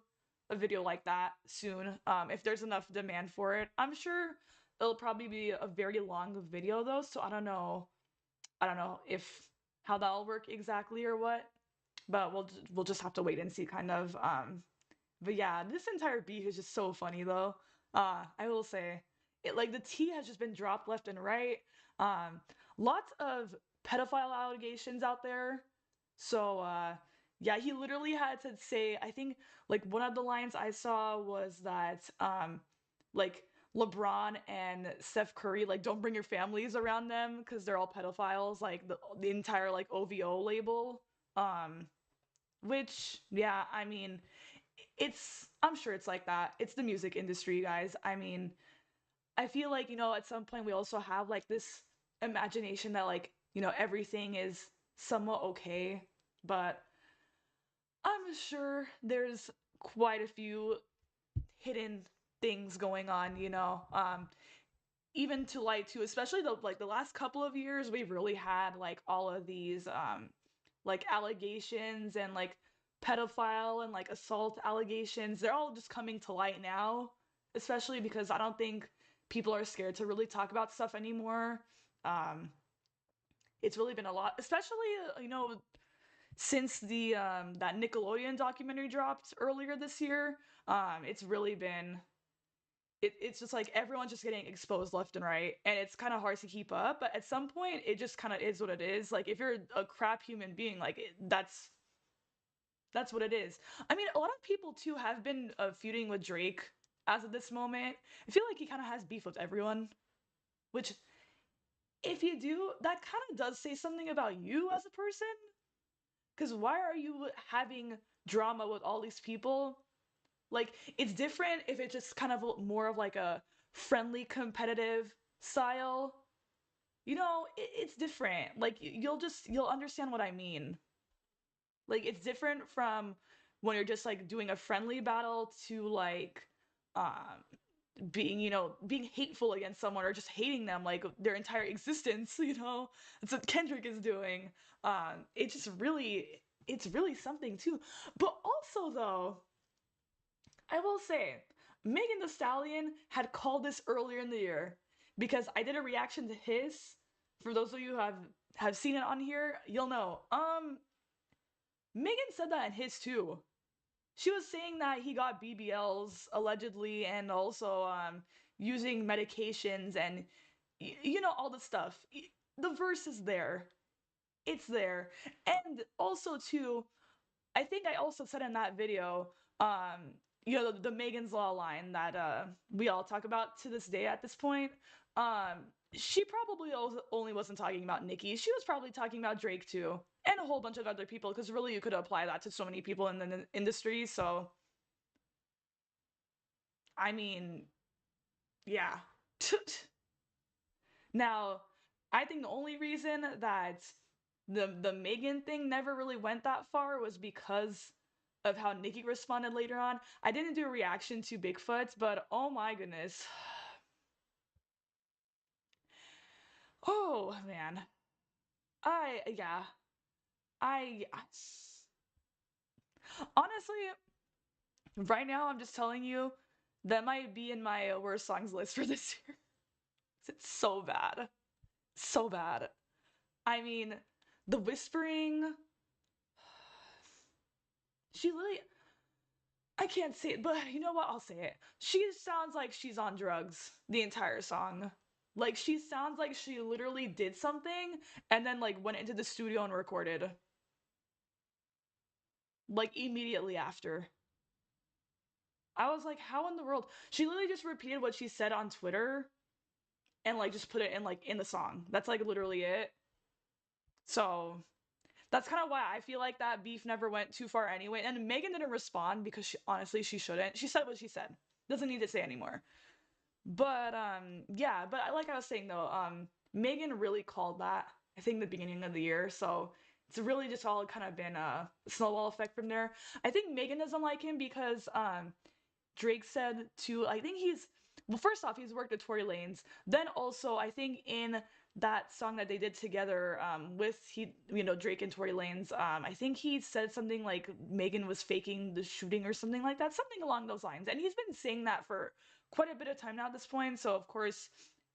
a video like that soon. If there's enough demand for it, I'm sure it'll probably be a very long video though. So I don't know. I don't know if how that'll work exactly or what, but we'll just have to wait and see kind of. But yeah, this entire beef is just so funny though. I will say it, like the tea has just been dropped left and right. Um Lots of pedophile allegations out there. So yeah, he literally had to say, I think like one of the lines I saw was that like LeBron and Steph Curry like don't bring your families around them because they're all pedophiles, like the entire like OVO label. Um which yeah, I mean, it's I'm sure it's like that. It's the music industry, guys. I mean, I feel like, at some point we also have like this imagination that like, everything is somewhat okay, but I'm sure there's quite a few hidden things going on, even to light too, especially the last couple of years we've really had like all of these like allegations and like pedophile and like assault allegations. They're all just coming to light now, especially because I don't think people are scared to really talk about stuff anymore. um it's really been a lot, especially since the that Nickelodeon documentary dropped earlier this year. It's really been it's just like everyone's just getting exposed left and right, and it's kind of hard to keep up, but at some point it just kind of is what it is. Like if you're a crap human being, like that's what it is. I mean, a lot of people too have been feuding with Drake as of this moment. I feel like he kind of has beef with everyone, which if you do, that kind of does say something about you as a person. Because why are you having drama with all these people? Like, it's different if it's just kind of more of like a friendly, competitive style. It's different. Like, you'll understand what I mean. Like, it's different from when you're just like doing a friendly battle to like, um, being hateful against someone or just hating them like their entire existence. That's what Kendrick is doing. It's really something too. But also though, I will say, Megan Thee Stallion had called this earlier in the year because I did a reaction to his. For those of you who have seen it on here, you'll know. Megan said that in his too. She was saying that he got BBLs allegedly, and also using medications and all the stuff. The verse is there. It's there. And also too, I think I also said in that video, the Megan's Law line that we all talk about to this day at this point. She probably only wasn't talking about Nicki. She was probably talking about Drake too, and a whole bunch of other people. Because really, you could apply that to so many people in the industry. So, I mean, yeah. Now, I think the only reason that the Megan thing never really went that far was because of how Nicki responded later on. I didn't do a reaction to Bigfoot, but oh my goodness. Oh man. Yeah. I honestly, right now I'm just telling you that might be in my worst songs list for this year. It's so bad. So bad. I mean, the whispering, she literally, I can't say it, but you know what? I'll say it. She sounds like she's on drugs the entire song. Like she sounds like she literally did something and then like went into the studio and recorded. Like immediately after. I was like, how in the world? She literally just repeated what she said on Twitter and like just put it in like in the song. That's like literally it. So that's kind of why I feel like that beef never went too far anyway. And Megan didn't respond because honestly she shouldn't. She said what she said. Doesn't need to say anymore. But yeah, but like I was saying though, Megan really called that. I think the beginning of the year. So it's really just all kind of been a snowball effect from there. I think Megan doesn't like him because Drake said to, I think he's, well, first off, he's worked with Tory Lanez. Then also, I think in that song that they did together with Drake and Tory Lanez, I think he said something like Megan was faking the shooting or something like that, something along those lines. And he's been saying that for quite a bit of time now at this point. So of course,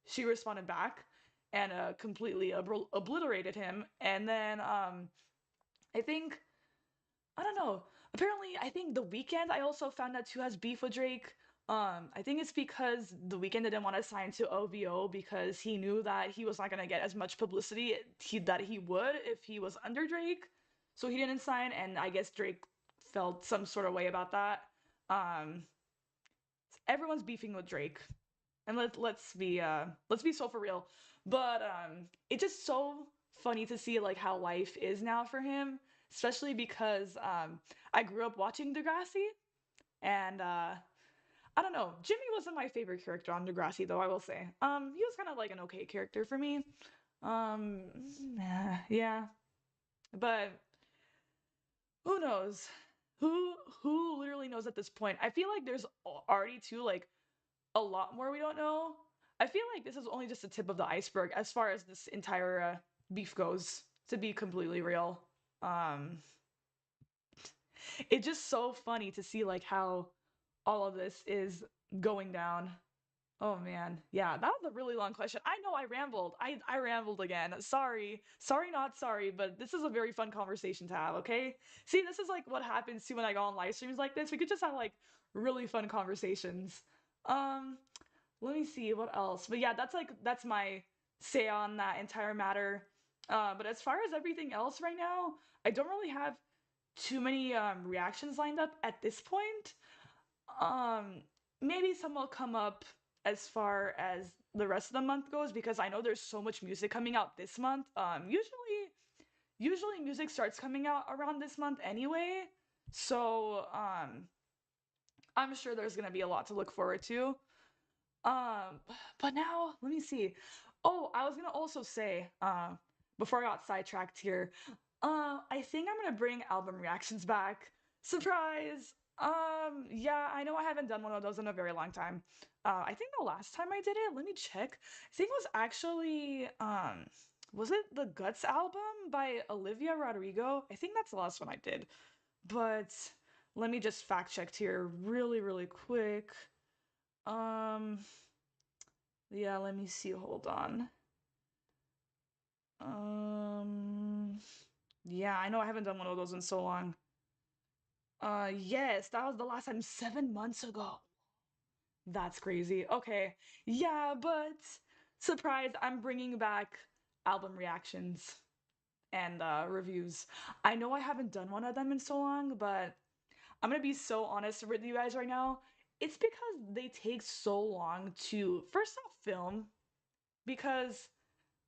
she responded back and completely obliterated him. And then I think I don't know. Apparently, I think The Weeknd I also found out too has beef with Drake. I think it's because The Weeknd didn't want to sign to OVO because he knew that he was not gonna get as much publicity that he would if he was under Drake. So he didn't sign, and I guess Drake felt some sort of way about that. Um, Everyone's beefing with Drake, and let's be so for real. But it's just so funny to see like how life is now for him, especially because I grew up watching Degrassi, and I don't know, Jimmy wasn't my favorite character on Degrassi though. I will say, he was kind of like an okay character for me. Um, yeah, but who knows? Who literally knows at this point? I feel like there's already too like a lot more we don't know. I feel like this is only just the tip of the iceberg as far as this entire beef goes, to be completely real. Um, it's just so funny to see like how all of this is going down. Oh man. Yeah, that was a really long question. I know I rambled. I rambled again. Sorry. Sorry not sorry, but this is a very fun conversation to have, okay? See, this is like what happens too when I go on live streams like this. We could just have like really fun conversations. Um Let me see what else. But yeah, that's my say on that entire matter. But as far as everything else right now, I don't really have too many reactions lined up at this point. Um, Maybe some will come up as far as the rest of the month goes because I know there's so much music coming out this month. Usually music starts coming out around this month anyway. So I'm sure there's gonna be a lot to look forward to. Um, but now let me see. Oh, I was gonna also say, before I got sidetracked here, I think I'm gonna bring album reactions back. Surprise! Yeah, I know I haven't done one of those in a very long time. I think the last time I did it, let me check. I think it was actually, was it the Guts album by Olivia Rodrigo? I think that's the last one I did. But let me just fact check here really, really quick. Um, yeah, let me see. Hold on. Um, yeah, I know I haven't done one of those in so long. Yes, that was the last time 7 months ago. That's crazy. Okay. Yeah, but surprise, I'm bringing back album reactions and reviews. I know I haven't done one of them in so long, but I'm gonna be so honest with you guys right now. It's because they take so long to first off film because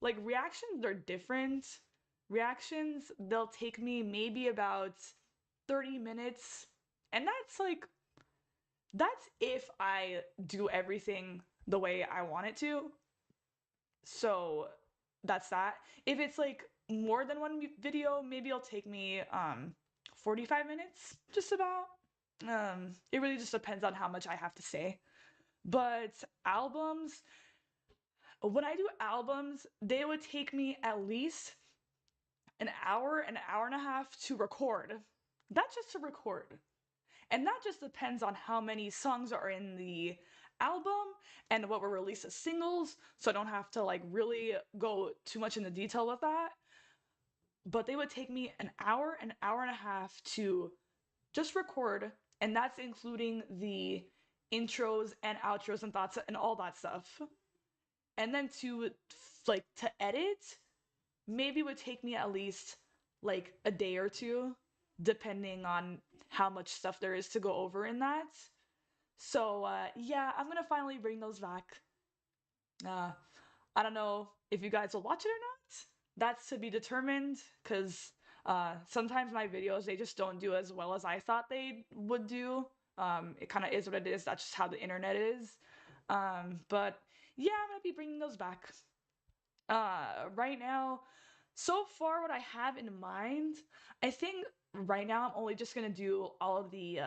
like reactions are different. Reactions, they'll take me maybe about 30 minutes. And that's if I do everything the way I want it to. So that's that. If it's like more than one video, maybe it'll take me 45 minutes just about. It really just depends on how much I have to say. But albums, when I do albums, they would take me at least an hour and a half to record. That's just to record. And that just depends on how many songs are in the album and what were released as singles. So I don't have to like really go too much into detail with that. But they would take me an hour and a half to just record. And that's including the intros and outros and thoughts and all that stuff. And then to edit, maybe would take me at least like a day or two, depending on how much stuff there is to go over in that. So yeah, I'm gonna finally bring those back. Uh, I don't know if you guys will watch it or not. That's to be determined, because sometimes my videos they just don't do as well as I thought they would do. It kind of is what it is. That's just how the internet is. But yeah, I'm gonna be bringing those back. Right now, So far, what I have in mind, I think right now I'm only just gonna do all of the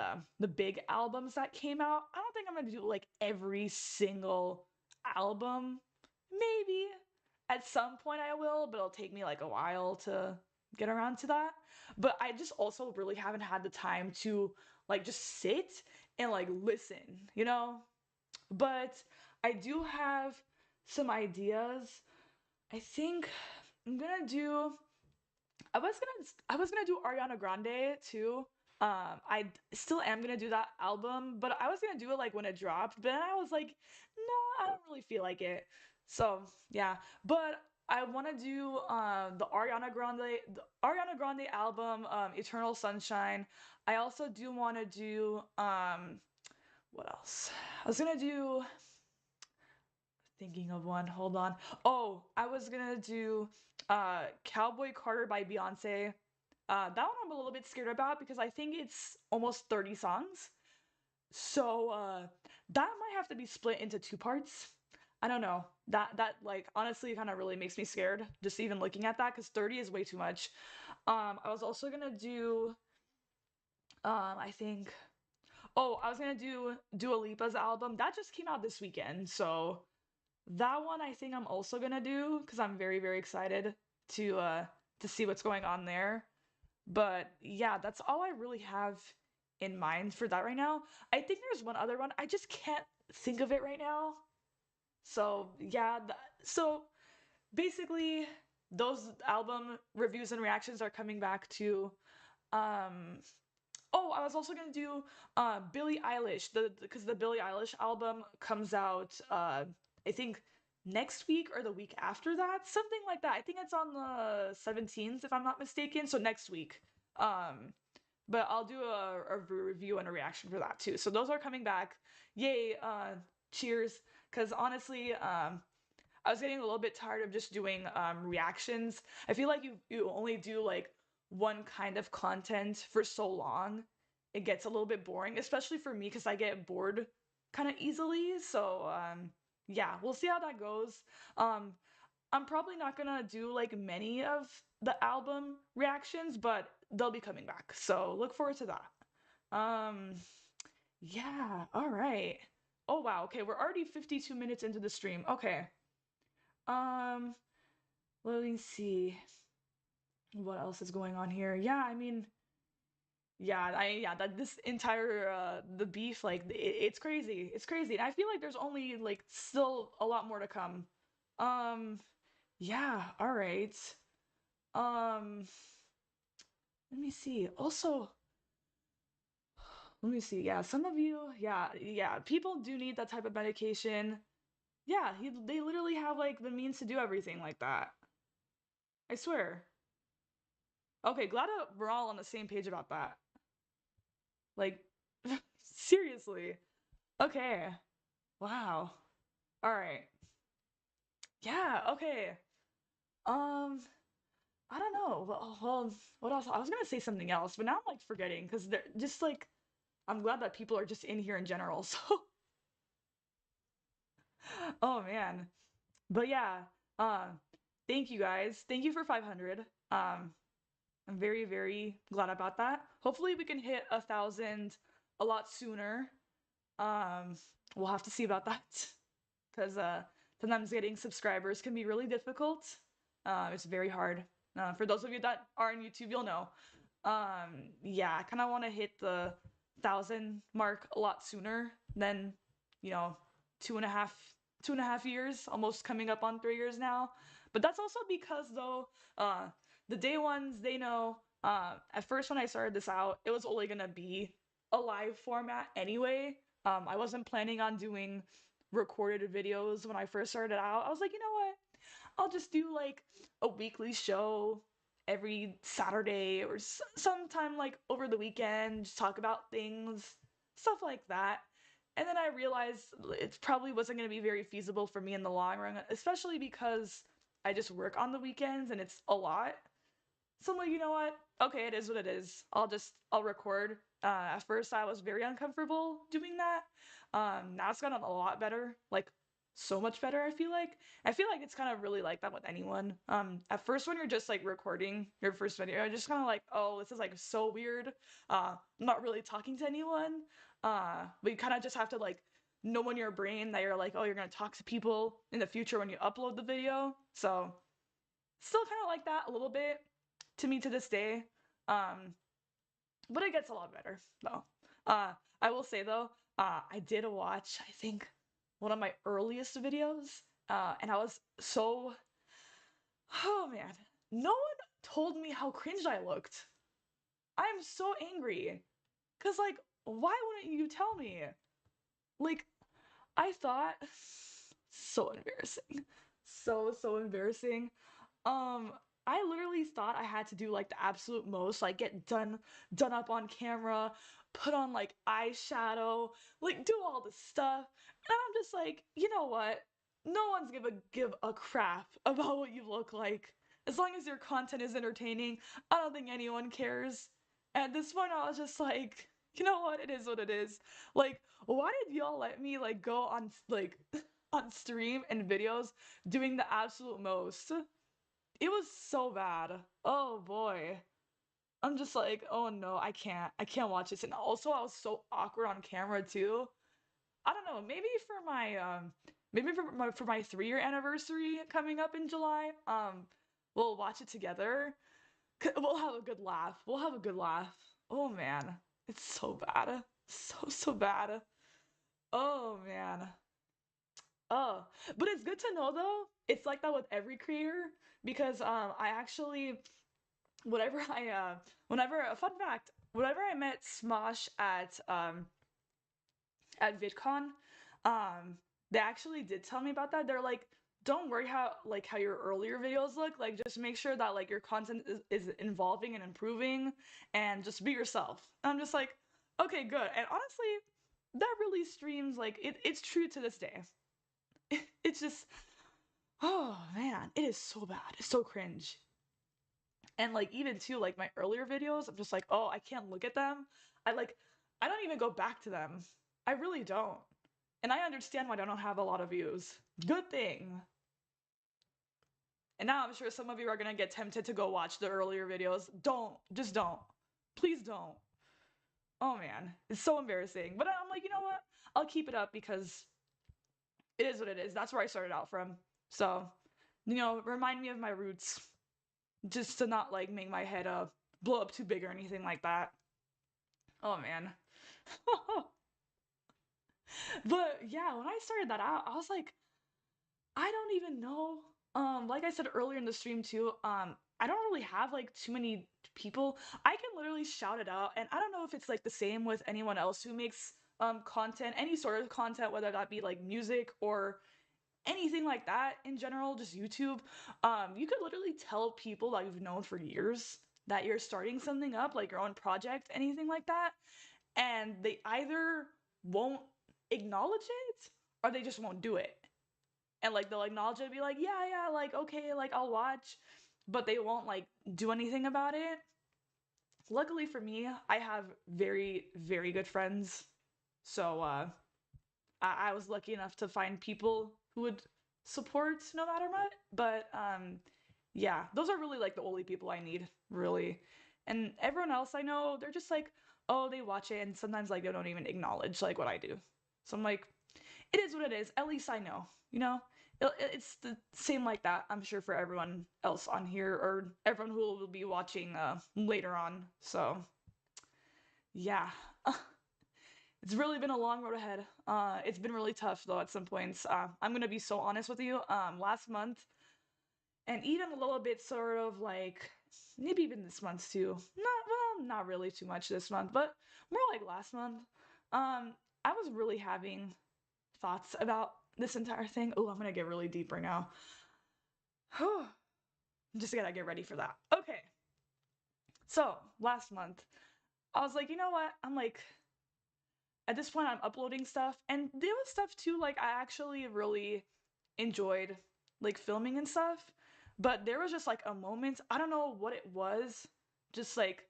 big albums that came out. I don't think I'm gonna do like every single album. Maybe at some point I will, but it'll take me like a while to get around to that. But I just also really haven't had the time to like just sit and like listen, you know? But I do have some ideas. I think I'm gonna do I was gonna do Ariana Grande too. Still am gonna do that album, but I was gonna do it like when it dropped, but then I was like, no, I don't really feel like it. So yeah, but I want to do the Ariana Grande album, Eternal Sunshine. I also do want to do what else? I was gonna do thinking of one. Hold on. Oh, I was gonna do Cowboy Carter by Beyonce. That one I'm a little bit scared about because I think it's almost 30 songs. So that might have to be split into two parts. I don't know. That like honestly kind of really makes me scared just even looking at that because 30 is way too much. I was also gonna do I think oh, I was gonna do Dua Lipa's album. That just came out this weekend, so that one I think I'm also gonna do because I'm very, very excited to uh to see what's going on there. But yeah, that's all I really have in mind for that right now. I think there's one other one. I just can't think of it right now. So yeah, so basically those album reviews and reactions are coming back to um oh, I was also gonna do Billie Eilish, the because the Billie Eilish album comes out I think next week or the week after that, something like that. I think it's on the 17th if I'm not mistaken, so next week. Um but I'll do a review and a reaction for that too. So those are coming back. Yay, cheers. Cause honestly, I was getting a little bit tired of just doing reactions. I feel like you only do like one kind of content for so long. It gets a little bit boring, especially for me because I get bored kind of easily. So yeah, we'll see how that goes. Um, I'm probably not gonna do like many of the album reactions, but they'll be coming back. So look forward to that. Um, yeah, all right. Oh wow, okay, we're already 52 minutes into the stream. Okay. Um, let me see what else is going on here. Yeah, I mean, yeah, that this entire the beef like it's crazy. It's crazy. And I feel like there's only like still a lot more to come. Um, yeah, all right. Um, let me see. Also, let me see. Yeah, some of you, yeah, people do need that type of medication. Yeah, they literally have like the means to do everything like that. I swear. Okay, glad that we're all on the same page about that. Like, seriously. Okay. Wow. All right. Yeah, okay. Um, I don't know. Well, what else? I was gonna say something else, but now I'm like forgetting because they're just like I'm glad that people are just in here in general. So, oh man. But yeah, uh, thank you guys. Thank you for 500. I'm very, very glad about that. Hopefully we can hit 1,000 a lot sooner. Um, we'll have to see about that because sometimes getting subscribers can be really difficult. It's very hard. For those of you that are on YouTube, you'll know. Yeah, I kind of want to hit the 1,000 mark a lot sooner than you know two and a half 2.5 years, almost coming up on 3 years now. But that's also because though the day ones they know. At first when I started this out, it was only gonna be a live format anyway. I wasn't planning on doing recorded videos when I first started out. I was like, you know what? I'll just do like a weekly show every Saturday or sometime like over the weekend, just talk about things, stuff like that. And then I realized it probably wasn't going to be very feasible for me in the long run, especially because I just work on the weekends and it's a lot. So I'm like, you know what? Okay, it is what it is. I'll record. At first I was very uncomfortable doing that. Now it's gotten a lot better. Like so much better. I feel like it's kind of really like that with anyone. At first when you're just like recording your first video, you're just kind of like, oh, this is like so weird. I'm not really talking to anyone. But you kind of just have to like know in your brain that you're like, oh, you're gonna talk to people in the future when you upload the video. So still kind of like that a little bit to me to this day. Um, but it gets a lot better though. Uh, I will say though, I did watch, I think, one of my earliest videos, and I was so, oh man, no one told me how cringe I looked. I'm so angry. Cause like, why wouldn't you tell me? Like, I thought, so embarrassing. So embarrassing. Um, I literally thought I had to do like the absolute most, like get done up on camera, put on like eyeshadow, like do all this stuff. And I'm just like, you know what? No one's gonna give a crap about what you look like. As long as your content is entertaining, I don't think anyone cares. At this point, I was just like, you know what? It is what it is. Like, why did y'all let me like go on like on stream and videos doing the absolute most? It was so bad. Oh boy. I'm just like, oh no, I can't. I can't watch this. And also I was so awkward on camera too. I don't know, maybe for my 3-year anniversary coming up in July, we'll watch it together. We'll have a good laugh. We'll have a good laugh. Oh man. It's so bad. So bad. Oh man. Oh, but it's good to know though. It's like that with every creator because I actually whenever a fun fact, whenever I met Smosh at VidCon, um they actually did tell me about that. They're like, don't worry how your earlier videos look, like just make sure that like your content is evolving and improving and just be yourself. And I'm just like, okay, good. And honestly, that really streams like it's true to this day. It's just, oh man, it is so bad. It's so cringe. And like even too, like my earlier videos, I'm just like, oh, I can't look at them. I don't even go back to them. I really don't. And I understand why I don't have a lot of views. Good thing. And now I'm sure some of you are gonna get tempted to go watch the earlier videos. Don't. Just don't. Please don't. Oh man. It's so embarrassing. But I'm like, you know what? I'll keep it up because it is what it is. That's where I started out from. So, remind me of my roots. Just to not like make my head blow up too big or anything like that. Oh man. But yeah, when I started that out, I was like, I don't even know. Like I said earlier in the stream too, I don't really have like too many people. I can literally shout it out, and I don't know if it's like the same with anyone else who makes content, any sort of content, whether that be like music or anything like that in general, just YouTube. You could literally tell people that you've known for years that you're starting something up, like your own project, anything like that, and they either won't acknowledge it or they just won't do it. And like they'll acknowledge it and be like, yeah, yeah, like okay, like I'll watch, but they won't like do anything about it. Luckily for me, I have very, very good friends. So I was lucky enough to find people who would support no matter what. But yeah, those are really like the only people I need, really. And everyone else I know, they're just like, oh, they watch it, and sometimes like they don't even acknowledge like what I do. So I'm like, it is what it is. At least I know, you know. It's the same like that, I'm sure, for everyone else on here or everyone who will be watching later on. So yeah. It's really been a long road ahead. It's been really tough though at some points. I'm gonna be so honest with you. Last month, and even a little bit sort of like maybe even this month too. Not really too much this month, but more like last month. I was really having thoughts about this entire thing. Oh, I'm gonna get really deep right now. Just gotta get ready for that. Okay. So last month, I was like, you know what? I'm like, at this point I'm uploading stuff, and there was stuff too like I actually really enjoyed like filming and stuff, but there was just like a moment, I don't know what it was, just like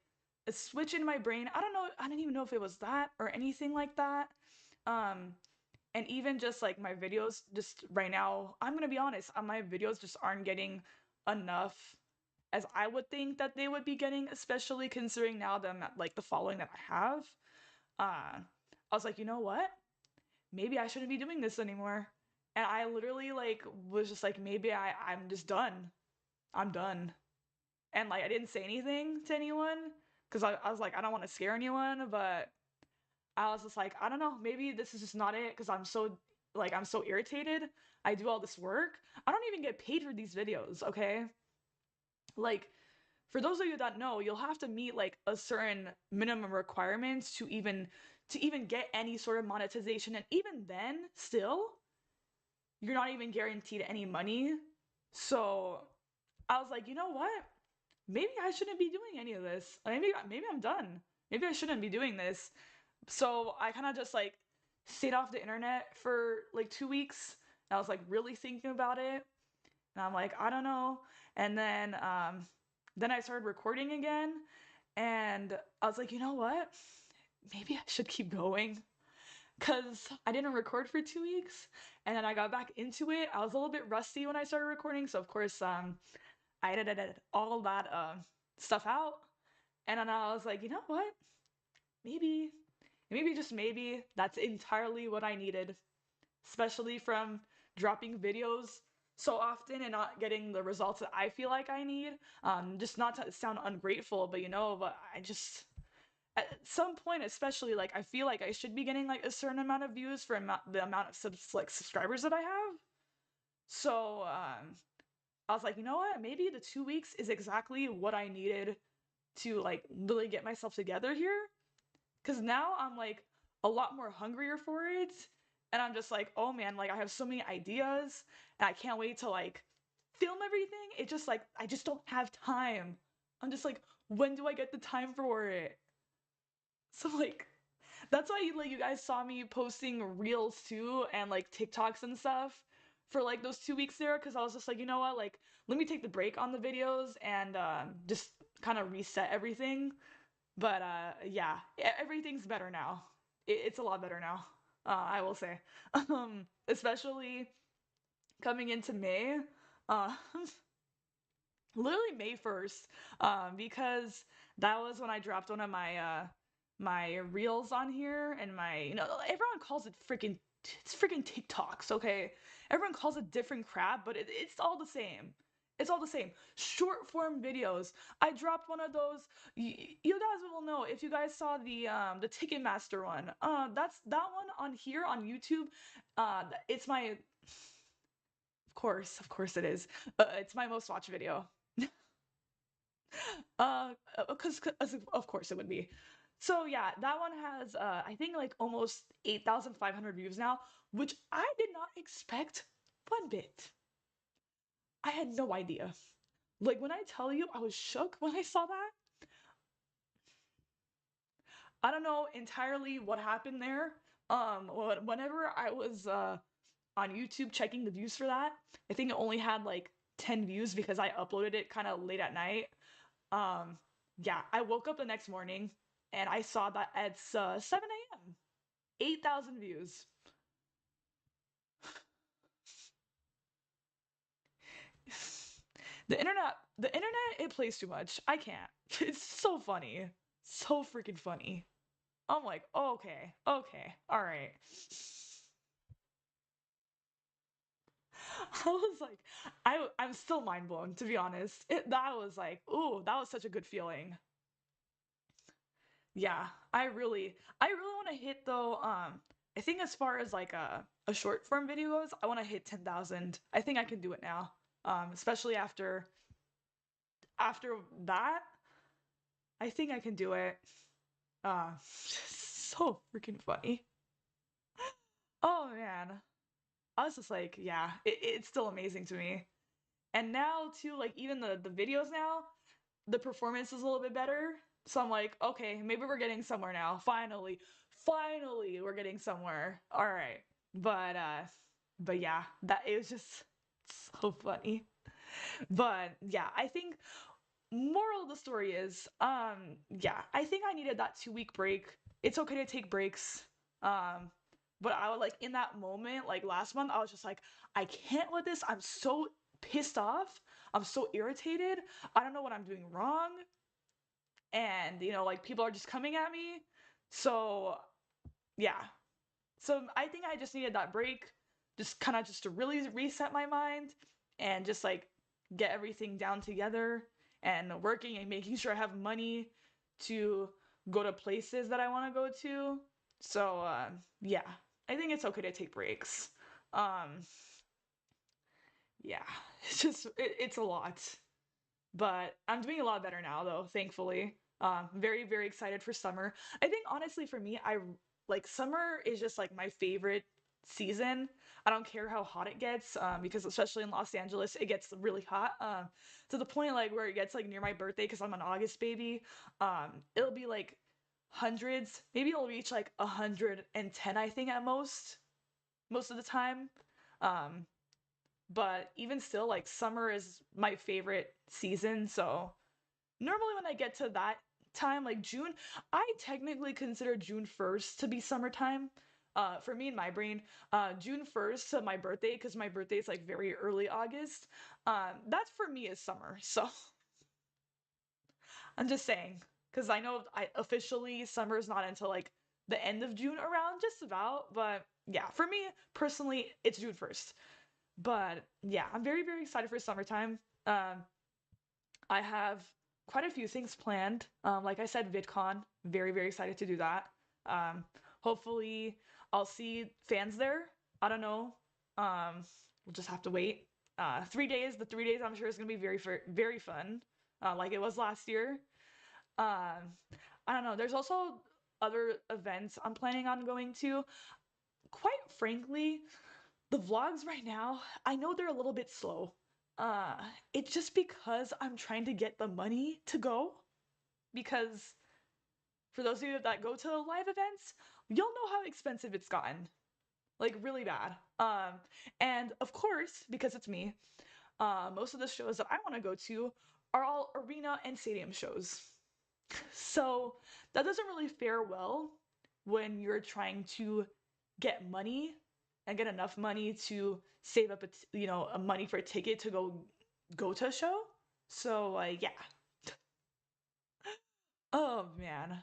a switch in my brain. I don't know, I don't even know if it was that or anything like that. um And even just like my videos, just right now, I'm gonna be honest, my videos just aren't getting enough as I would think that they would be getting, especially considering now that like the following that I have. I was like, you know what? Maybe I shouldn't be doing this anymore. And I literally like was just like, maybe I'm just done. I'm done. And like I didn't say anything to anyone because I was like, I don't want to scare anyone, but I was just like, I don't know, maybe this is just not it because I'm so irritated. I do all this work. I don't even get paid for these videos, okay? Like for those of you that know, you'll have to meet like a certain minimum requirements to even get any sort of monetization, and even then still you're not even guaranteed any money. So I was like, you know what? Maybe I shouldn't be doing any of this. Maybe I'm done. Maybe I shouldn't be doing this. So I kind of just like stayed off the internet for like 2 weeks. I was like really thinking about it, and I'm like, I don't know. And then I started recording again, and I was like, you know what? Maybe I should keep going because I didn't record for 2 weeks, and then I got back into it. I was a little bit rusty when I started recording, so of course, I edited all that stuff out, and then I was like, you know what? Maybe, maybe just maybe that's entirely what I needed, especially from dropping videos so often and not getting the results that I feel like I need. Just not to sound ungrateful, but but I just at some point, especially like I feel like I should be getting like a certain amount of views for the amount of subscribers that I have. So I was like, you know what? Maybe the 2 weeks is exactly what I needed to like really get myself together here. Cause now I'm like a lot more hungrier for it. And I'm just like, oh man, like I have so many ideas and I can't wait to like film everything. It just like I just don't have time. I'm just like, when do I get the time for it? So like that's why like you guys saw me posting reels too and like TikToks and stuff for like those 2 weeks there, because I was just like, you know what, like let me take the break on the videos and just kind of reset everything. But yeah, everything's better now. It's a lot better now. I will say, especially coming into May, uh, literally May 1st, because that was when I dropped one of my reels on here, and my everyone calls it freaking it's freaking TikToks, okay? Everyone calls it different crap, but it's all the same. It's all the same. Short form videos. I dropped one of those. You guys will know if you guys saw the Ticketmaster one. That's that one on here on YouTube. It's my of course it is. It's my most watched video. Because of course it would be. So yeah, that one has I think like almost 8,500 views now, which I did not expect one bit. I had no idea. Like when I tell you, I was shook when I saw that. I don't know entirely what happened there. Whenever I was on YouTube checking the views for that, I think it only had like 10 views because I uploaded it kind of late at night. Um, yeah, I woke up the next morning and I saw that it's 7 a.m. 8,000 views. The internet, it plays too much. I can't. It's so funny. So freaking funny. I'm like, okay, okay, all right. I was like, I'm still mind blown to be honest. That was like, ooh, that was such a good feeling. Yeah, I really want to hit though. I think as far as like a short form video goes, I want to hit 10,000. I think I can do it now. Especially after that, I think I can do it. So freaking funny. Oh man, I was just like, yeah, it's still amazing to me. And now too, like even the videos now, the performance is a little bit better. So I'm like, okay, maybe we're getting somewhere now. Finally, we're getting somewhere. All right. But yeah, that it was just so funny. But yeah, I think moral of the story is, yeah, I think I needed that 2 week break. It's okay to take breaks. Um, But I was like in that moment, like last month, I was just like, I can't with this. I'm so pissed off. I'm so irritated. I don't know what I'm doing wrong. And, like people are just coming at me. So, yeah. So I think I just needed that break, just kind of just to really reset my mind and just like get everything down together and working and making sure I have money to go to places that I want to go to. So yeah, I think it's okay to take breaks. Um, yeah, it's a lot, but I'm doing a lot better now though, thankfully. Very very excited for summer. I think honestly for me, I like summer is just like my favorite season. I don't care how hot it gets, because especially in Los Angeles, it gets really hot. To the point like where it gets like near my birthday, because I'm an August baby. It'll be like hundreds, maybe it'll reach like 110, I think at most of the time. Um, but even still, like summer is my favorite season. So normally when I get to that time, like June, I technically consider June 1st to be summertime. For me in my brain, June 1st to my birthday, because my birthday is like very early August. That for me is summer. So I'm just saying, because I know I officially summer is not until like the end of June around, just about. But yeah, for me personally, it's June 1st. But yeah, I'm very, very excited for summertime. Um, I have quite a few things planned. Like I said, VidCon, very, very excited to do that. Um, Hopefully, I'll see fans there. I don't know. We'll just have to wait. 3 days. The 3 days I'm sure is gonna be very, very fun, like it was last year. Um, I don't know. There's also other events I'm planning on going to. Quite frankly, the vlogs right now, I know they're a little bit slow. Uh, it's just because I'm trying to get the money to go. Because for those of you that go to live events, you'll know how expensive it's gotten. Like really bad. And of course, because it's me, most of the shows that I want to go to are all arena and stadium shows. So that doesn't really fare well when you're trying to get money and get enough money to save up a money for a ticket to go to a show. So yeah. Oh man,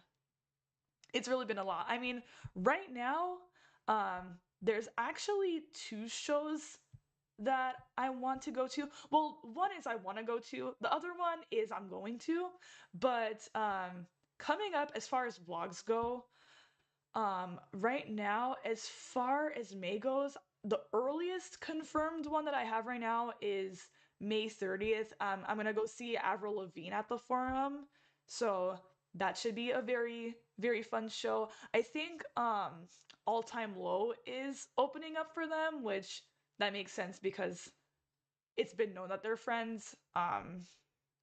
it's really been a lot. I mean, right now, there's actually two shows that I want to go to. Well, one is I want to go to. The other one is I'm going to. But coming up as far as vlogs go, right now, as far as May goes, the earliest confirmed one that I have right now is May 30th. I'm gonna go see Avril Lavigne at the Forum, so that should be a very, very fun show. I think All Time Low is opening up for them, which that makes sense because it's been known that they're friends.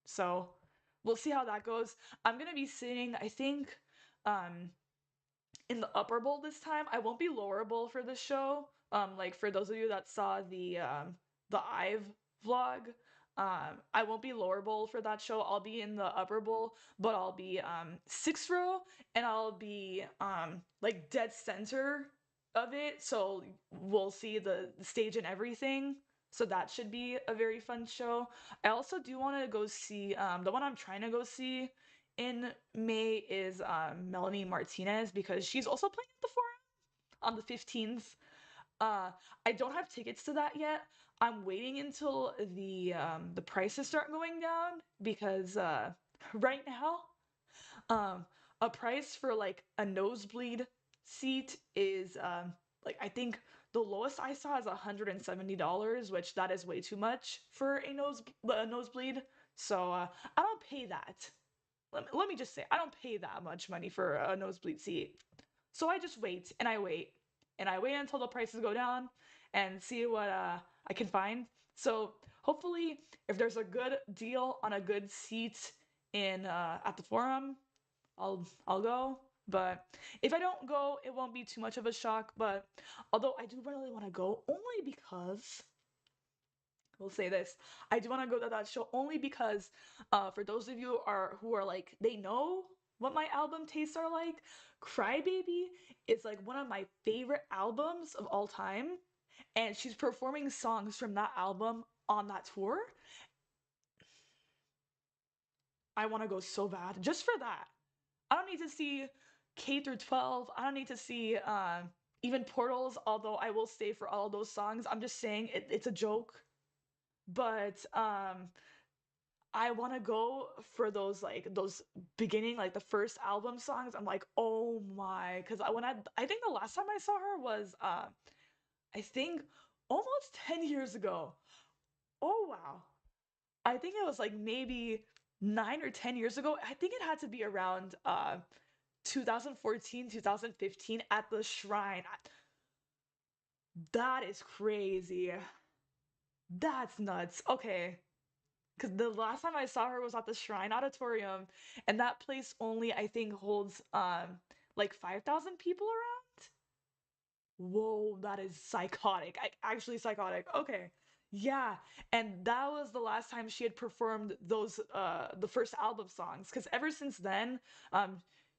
So we'll see how that goes. I'm gonna be sitting, I think, um, in the upper bowl this time. I won't be lower bowl for this show. Like for those of you that saw the Ive vlog, I won't be lower bowl for that show. I'll be in the upper bowl, but I'll be sixth row and I'll be like dead center of it. So we'll see the stage and everything. So that should be a very fun show. I also do want to go see the one I'm trying to go see in May is Melanie Martinez, because she's also playing at the Forum on the 15th. I don't have tickets to that yet. I'm waiting until the prices start going down, because right now um a price for like a nosebleed seat is like I think the lowest I saw is $170, which that is way too much for a nosebleed. So I don't pay that. Let me just say, I don't pay that much money for a nosebleed seat. So I just wait and I wait and I wait until the prices go down and see what I can find. So hopefully, if there's a good deal on a good seat in at the Forum, I'll go. But if I don't go, it won't be too much of a shock. But although I do really want to go, only because we'll say this. I do want to go to that show only because, for those of you who are like they know. what my album tastes are like. Crybaby is like one of my favorite albums of all time, and she's performing songs from that album on that tour. I want to go so bad just for that. I don't need to see K through 12. I don't need to see even Portals, although I will stay for all of those songs. I'm just saying it's a joke. But I want to go for those like those beginning like the first album songs. I'm like, "Oh my." Cuz I think the last time I saw her was I think almost 10 years ago. Oh wow. I think it was like maybe 9 or 10 years ago. I think it had to be around 2014, 2015 at the Shrine. That is crazy. That's nuts. Okay. Because the last time I saw her was at the Shrine Auditorium, and that place only, I think, holds like 5,000 people around. Whoa, that is psychotic. Actually psychotic. Okay. Yeah, and that was the last time she had performed those the first album songs because ever since then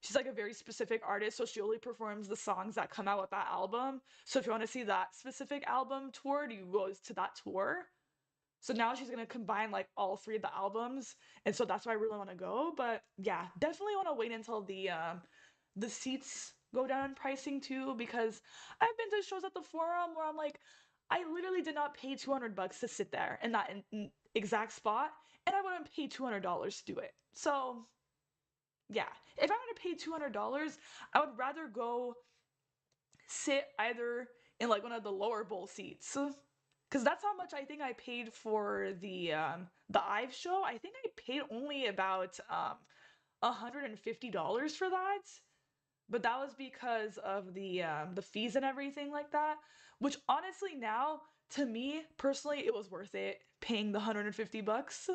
she's like a very specific artist, so she only performs the songs that come out with that album. So if you want to see that specific album toured, you go to that tour. So now she's gonna combine like all three of the albums, and so that's why I really want to go. But yeah, definitely want to wait until the seats go down in pricing too, because I've been to shows at the Forum where I'm like, I literally did not pay $200 to sit there in that exact spot, and I wouldn't pay $200 to do it. So yeah, if I'm gonna pay $200, I would rather go sit either in like one of the lower bowl seats because that's how much I think I paid for the Ive show. I think I paid only about $150 for that, but that was because of the fees and everything like that. Which honestly now to me personally it was worth it paying the $150.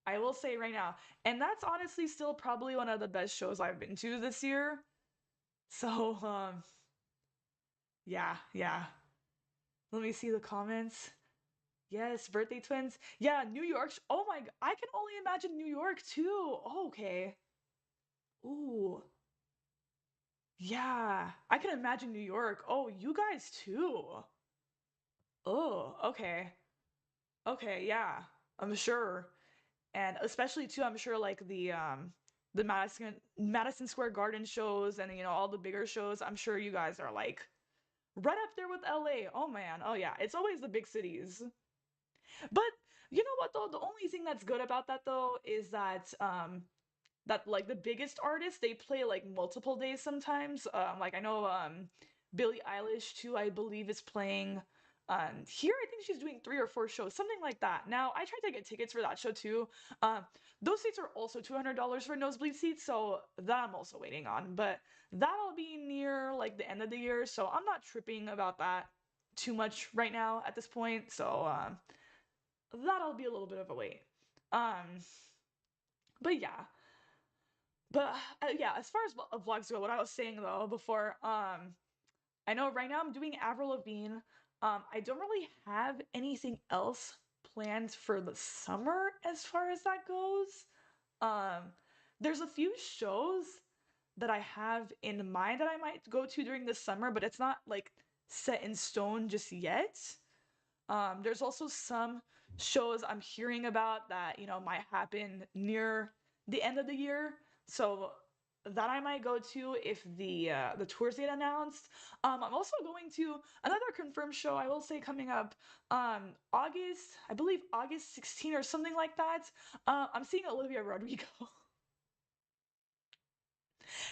I will say right now, and that's honestly still probably one of the best shows I've been to this year. So yeah, yeah. Let me see the comments. Yes, birthday twins. Yeah, New York. Oh my, I can only imagine New York too. Oh, okay. Ooh. Yeah, I can imagine New York. Oh, you guys too. Oh, okay. Okay, yeah. I'm sure. And especially too, I'm sure like the Madison Square Garden shows and all the bigger shows, I'm sure you guys are like right up there with LA. Oh man. Oh yeah. It's always the big cities. But you know what though? The only thing that's good about that though is that like the biggest artists they play like multiple days sometimes. Like I know Billie Eilish too, I believe is playing here I think she's doing 3 or 4 shows, something like that. Now I tried to get tickets for that show too. Um those seats are also $200 for nosebleed seats, so that I'm also waiting on. But that'll be near like the end of the year, so I'm not tripping about that too much right now at this point. So that'll be a little bit of a wait. Um, but yeah, but yeah, as far as vlogs go, what I was saying though before, I know right now I'm doing Avril Lavigne. I don't really have anything else planned for the summer as far as that goes. Um, there's a few shows that I have in mind that I might go to during the summer, but it's not like set in stone just yet. There's also some shows I'm hearing about that, might happen near the end of the year. So that I might go to if the tours get announced. I'm also going to another confirmed show I will say coming up August, I believe August 16 or something like that. I'm seeing Olivia Rodrigo.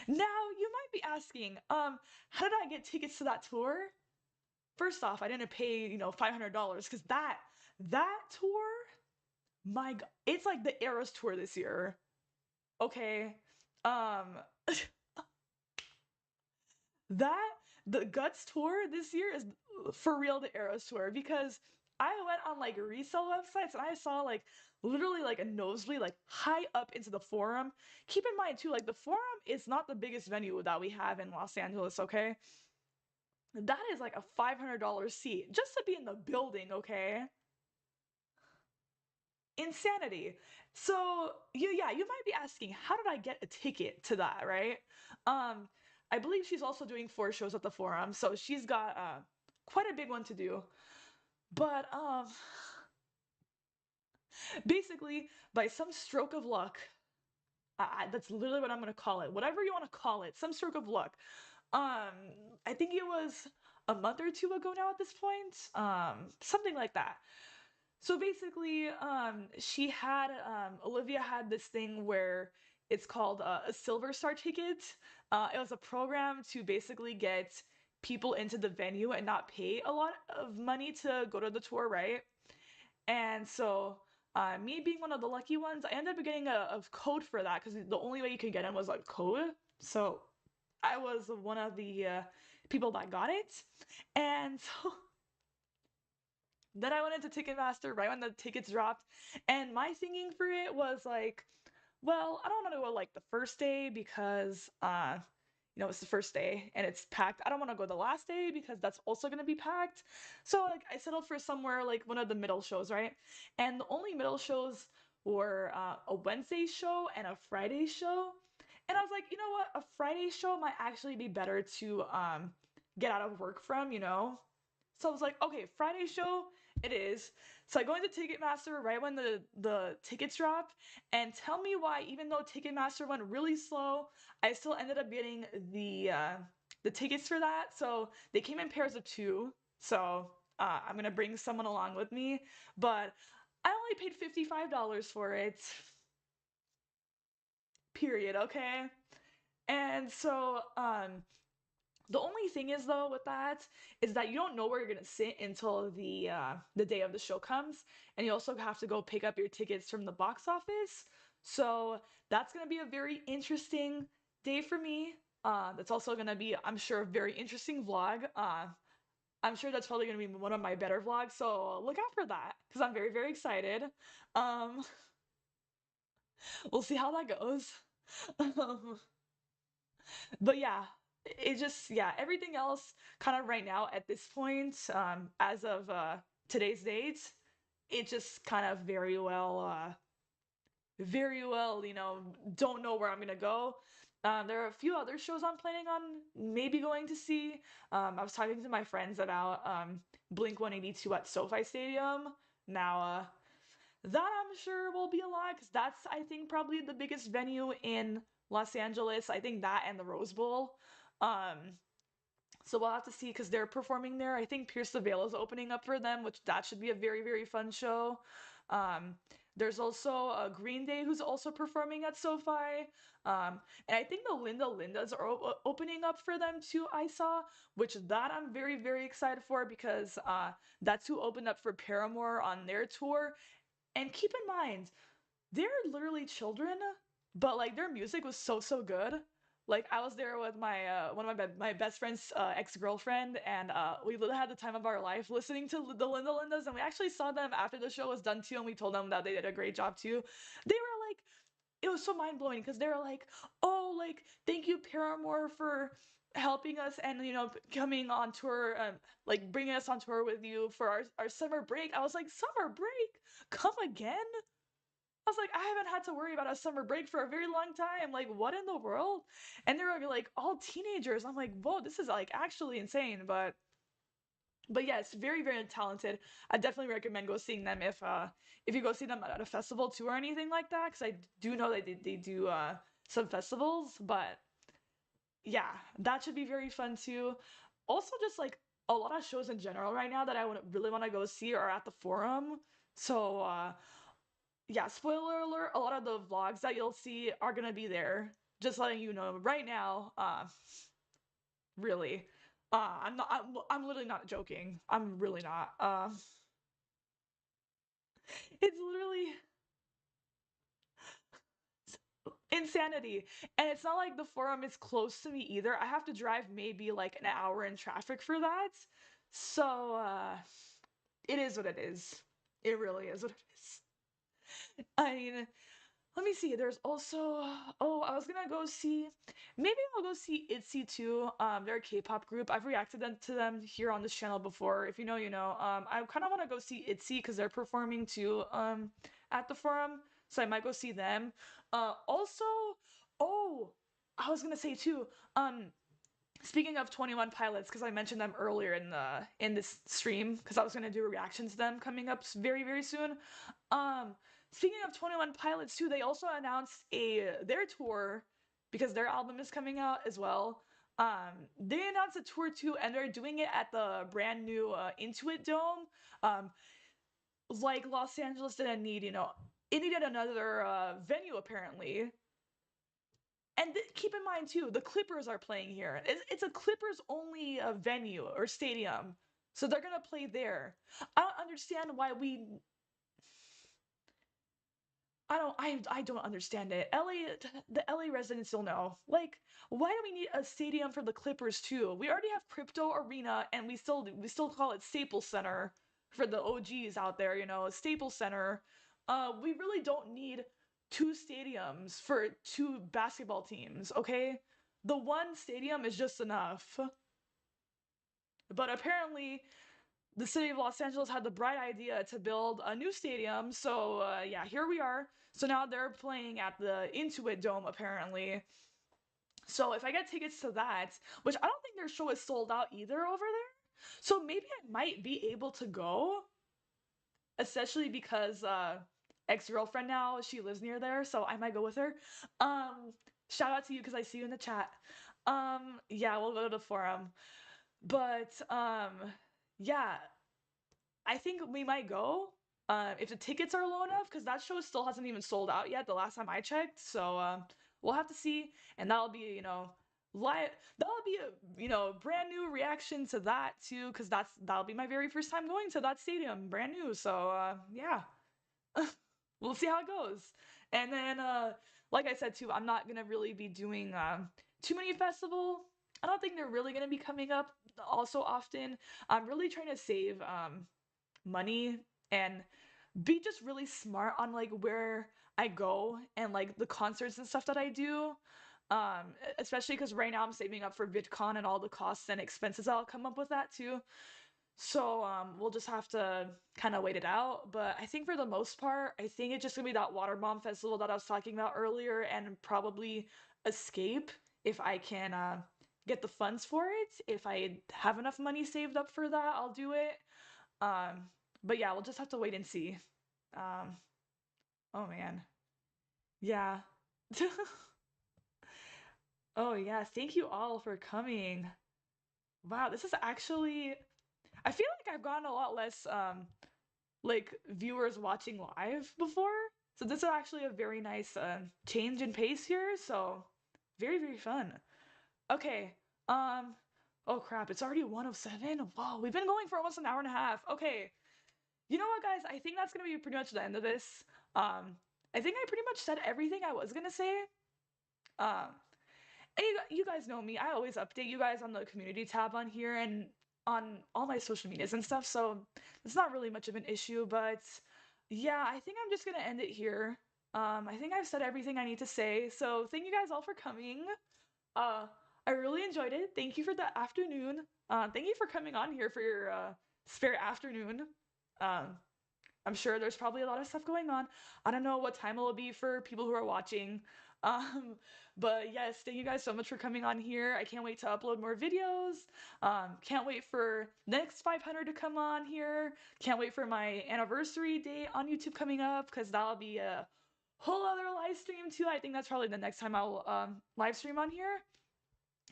Now you might be asking, how did I get tickets to that tour? First off, I didn't pay, $500 because that tour, my God, it's like the Eras tour this year. Okay, um, that the Guts tour this year is for real the Eras tour because I went on like resale websites and I saw like literally like a nosebleed like high up into the Forum. Keep in mind too, like the Forum is not the biggest venue that we have in Los Angeles. Okay, that is like a $500 seat just to be in the building. Okay. Insanity. So yeah, you might be asking, how did I get a ticket to that, right? Um, I believe she's also doing 4 shows at the Forum, so she's got quite a big one to do. But basically, by some stroke of luck, that's literally what I'm gonna call it. Whatever you want to call it, some stroke of luck. Um, I think it was a month or two ago now at this point, something like that. So basically, she had Olivia had this thing where it's called a Silver Star ticket. It was a program to basically get people into the venue and not pay a lot of money to go to the tour, right? And so, me being one of the lucky ones, I ended up getting a code for that because the only way you could get in was like code. So I was one of the people that got it, and so then I went into Ticketmaster right when the tickets dropped, and my thinking for it was like, well, I don't want to go like the first day because it's the first day and it's packed. I don't want to go the last day because that's also going to be packed. So like I settled for somewhere like one of the middle shows, right? And the only middle shows were a Wednesday show and a Friday show. And I was like, you know what? A Friday show might actually be better to get out of work from, you know? So I was like, okay, Friday show it is. So I go into Ticketmaster right when the tickets drop, and tell me why, even though Ticketmaster went really slow, I still ended up getting the tickets for that. So they came in pairs of two. So I'm gonna bring someone along with me, but I only paid $55 for it. Period. Okay. And so the only thing is though with that is that you don't know where you're gonna sit until the day of the show comes, and you also have to go pick up your tickets from the box office. So that's gonna be a very interesting day for me. That's also gonna be, I'm sure, a very interesting vlog. I'm sure that's probably gonna be one of my better vlogs. So look out for that because I'm very very excited. Um, we'll see how that goes. Um, but yeah, it just yeah, everything else kind of right now at this point, as of today's date, it just kind of very well, don't know where I'm gonna go. There are a few other shows I'm planning on maybe going to see. I was talking to my friends about Blink 182 at SoFi Stadium. Now, that I'm sure will be a lot because that's, I think, probably the biggest venue in Los Angeles. I think that and the Rose Bowl. Um, so we'll have to see because they're performing there. I think Pierce the Veil is opening up for them, which that should be a very, very fun show. Um, there's also Green Day who's also performing at SoFi. And I think the Linda Lindas are opening up for them too, I saw, which that I'm very, very excited for because that's who opened up for Paramore on their tour. And keep in mind, they're literally children, but like their music was so so good. Like I was there with my one of my best friend's ex-girlfriend, and we literally had the time of our life listening to the Linda Lindas, and we actually saw them after the show was done too, and we told them that they did a great job too. They were like, it was so mind blowing because they were like, oh, like thank you Paramore for helping us and coming on tour, like bringing us on tour with you for our summer break. I was like, summer break, come again. I was like, I haven't had to worry about a summer break for a very long time. Like, what in the world? And they were like all teenagers. I'm like, whoa, this is like actually insane. But yes, very, very talented. I definitely recommend go seeing them if you go see them at a festival too or anything like that. Because I do know they do some festivals, but yeah, that should be very fun too. Also, just like a lot of shows in general right now that I would really want to go see are at the Forum. So yeah, spoiler alert, a lot of the vlogs that you'll see are gonna be there. Just letting you know right now, really. I'm literally not joking. I'm really not. It's literally insanity. And it's not like the Forum is close to me either. I have to drive maybe like an hour in traffic for that. So it is what it is. It really is what it is. I mean, let me see. There's also, oh, I was gonna go see. Maybe I'll go see ITZY too. They're a K-pop group. I've reacted to them here on this channel before. If you know, you know. I kind of want to go see ITZY because they're performing too. at the forum, so I might go see them. Also, oh, I was gonna say too. Speaking of 21 Pilots, because I mentioned them earlier in this stream, because I was gonna do a reaction to them coming up very very soon. Um, Speaking of 21 Pilots too, they also announced their tour because their album is coming out as well. They announced a tour too, and they're doing it at the brand new Intuit Dome. Um, like Los Angeles didn't need, it needed another venue apparently. And keep in mind too, the Clippers are playing here. It's a Clippers only venue or stadium, so they're gonna play there. I don't understand why we. I don't understand it. The LA residents will know. Like, why do we need a stadium for the Clippers too? We already have Crypto Arena, and we still call it Staples Center for the OGs out there. Staples Center. We really don't need two stadiums for two basketball teams. Okay, the one stadium is just enough. But apparently, the city of Los Angeles had the bright idea to build a new stadium. So yeah, here we are. So now they're playing at the Intuit Dome apparently. So if I get tickets to that, which I don't think their show is sold out either over there, so maybe I might be able to go, especially because ex-girlfriend now she lives near there, so I might go with her. Um, Shout out to you because I see you in the chat. Yeah, we'll go to the forum, but yeah, I think we might go if the tickets are low enough, because that show still hasn't even sold out yet. The last time I checked, so we'll have to see, and that'll be live. That'll be a brand new reaction to that too, because that'll be my very first time going to that stadium, brand new. So yeah, we'll see how it goes. And then like I said too, I'm not gonna really be doing too many festival. I don't think they're really gonna be coming up also often. I'm really trying to save money and be just really smart on like where I go and like the concerts and stuff that I do. Especially because right now I'm saving up for VidCon and all the costs and expenses that'll come up with that too. So we'll just have to kind of wait it out. But I think for the most part, I think it's just gonna be that Water Bomb Festival that I was talking about earlier, and probably Escape if I can get the funds for it. If I have enough money saved up for that, I'll do it. Um, but yeah, we'll just have to wait and see. Um, oh man. Yeah. Oh yeah, thank you all for coming. Wow, this is actually I feel like I've gotten a lot less like viewers watching live before. So this is actually a very nice change in pace here, so very very fun. Okay. Um oh crap, it's already 1:07. Whoa, we've been going for almost an hour and a half. Okay. You know what, guys? I think that's gonna be pretty much the end of this. I think I pretty much said everything I was gonna say. Um, and you guys know me. I always update you guys on the community tab on here and on all my social medias and stuff. So it's not really much of an issue. But yeah, I think I'm just gonna end it here. I think I've said everything I need to say. So thank you guys all for coming. Uh, I really enjoyed it. Thank you for the afternoon. Thank you for coming on here for your spare afternoon. Um, I'm sure there's probably a lot of stuff going on. I don't know what time it will be for people who are watching. Um, but yes, thank you guys so much for coming on here. I can't wait to upload more videos. Can't wait for next 500 to come on here. Can't wait for my anniversary date on YouTube coming up, because that'll be a whole other live stream too. I think that's probably the next time I'll live stream on here.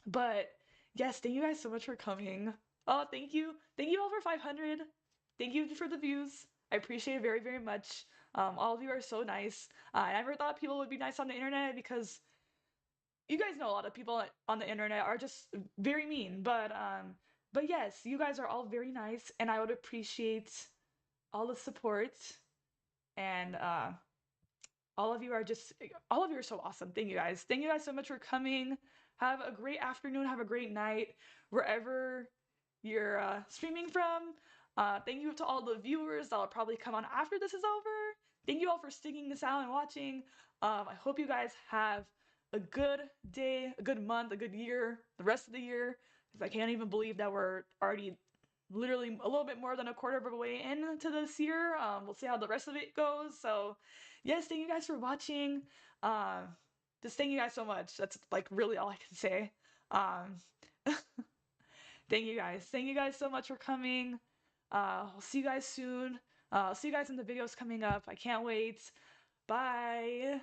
But yes, thank you guys so much for coming. Oh, thank you. Thank you all for 500. Thank you for the views. I appreciate it very, very much. All of you are so nice. I never thought people would be nice on the internet, because you guys know a lot of people on the internet are just very mean. But yes, you guys are all very nice, and I would appreciate all the support. And all of you are so awesome. Thank you guys. Thank you guys so much for coming. Have a great afternoon. Have a great night wherever you're streaming from. Thank you to all the viewers that'll probably come on after this is over. Thank you all for sticking this out and watching. I hope you guys have a good day, a good month, a good year, the rest of the year. Because I can't even believe that we're already literally a little bit more than a quarter of a way into this year. We'll see how the rest of it goes. So, yes, thank you guys for watching. Uh, just thank you guys so much. That's like really all I can say. Um, thank you guys. Thank you guys so much for coming. I'll see you guys soon. I'll see you guys in the videos coming up. I can't wait. Bye.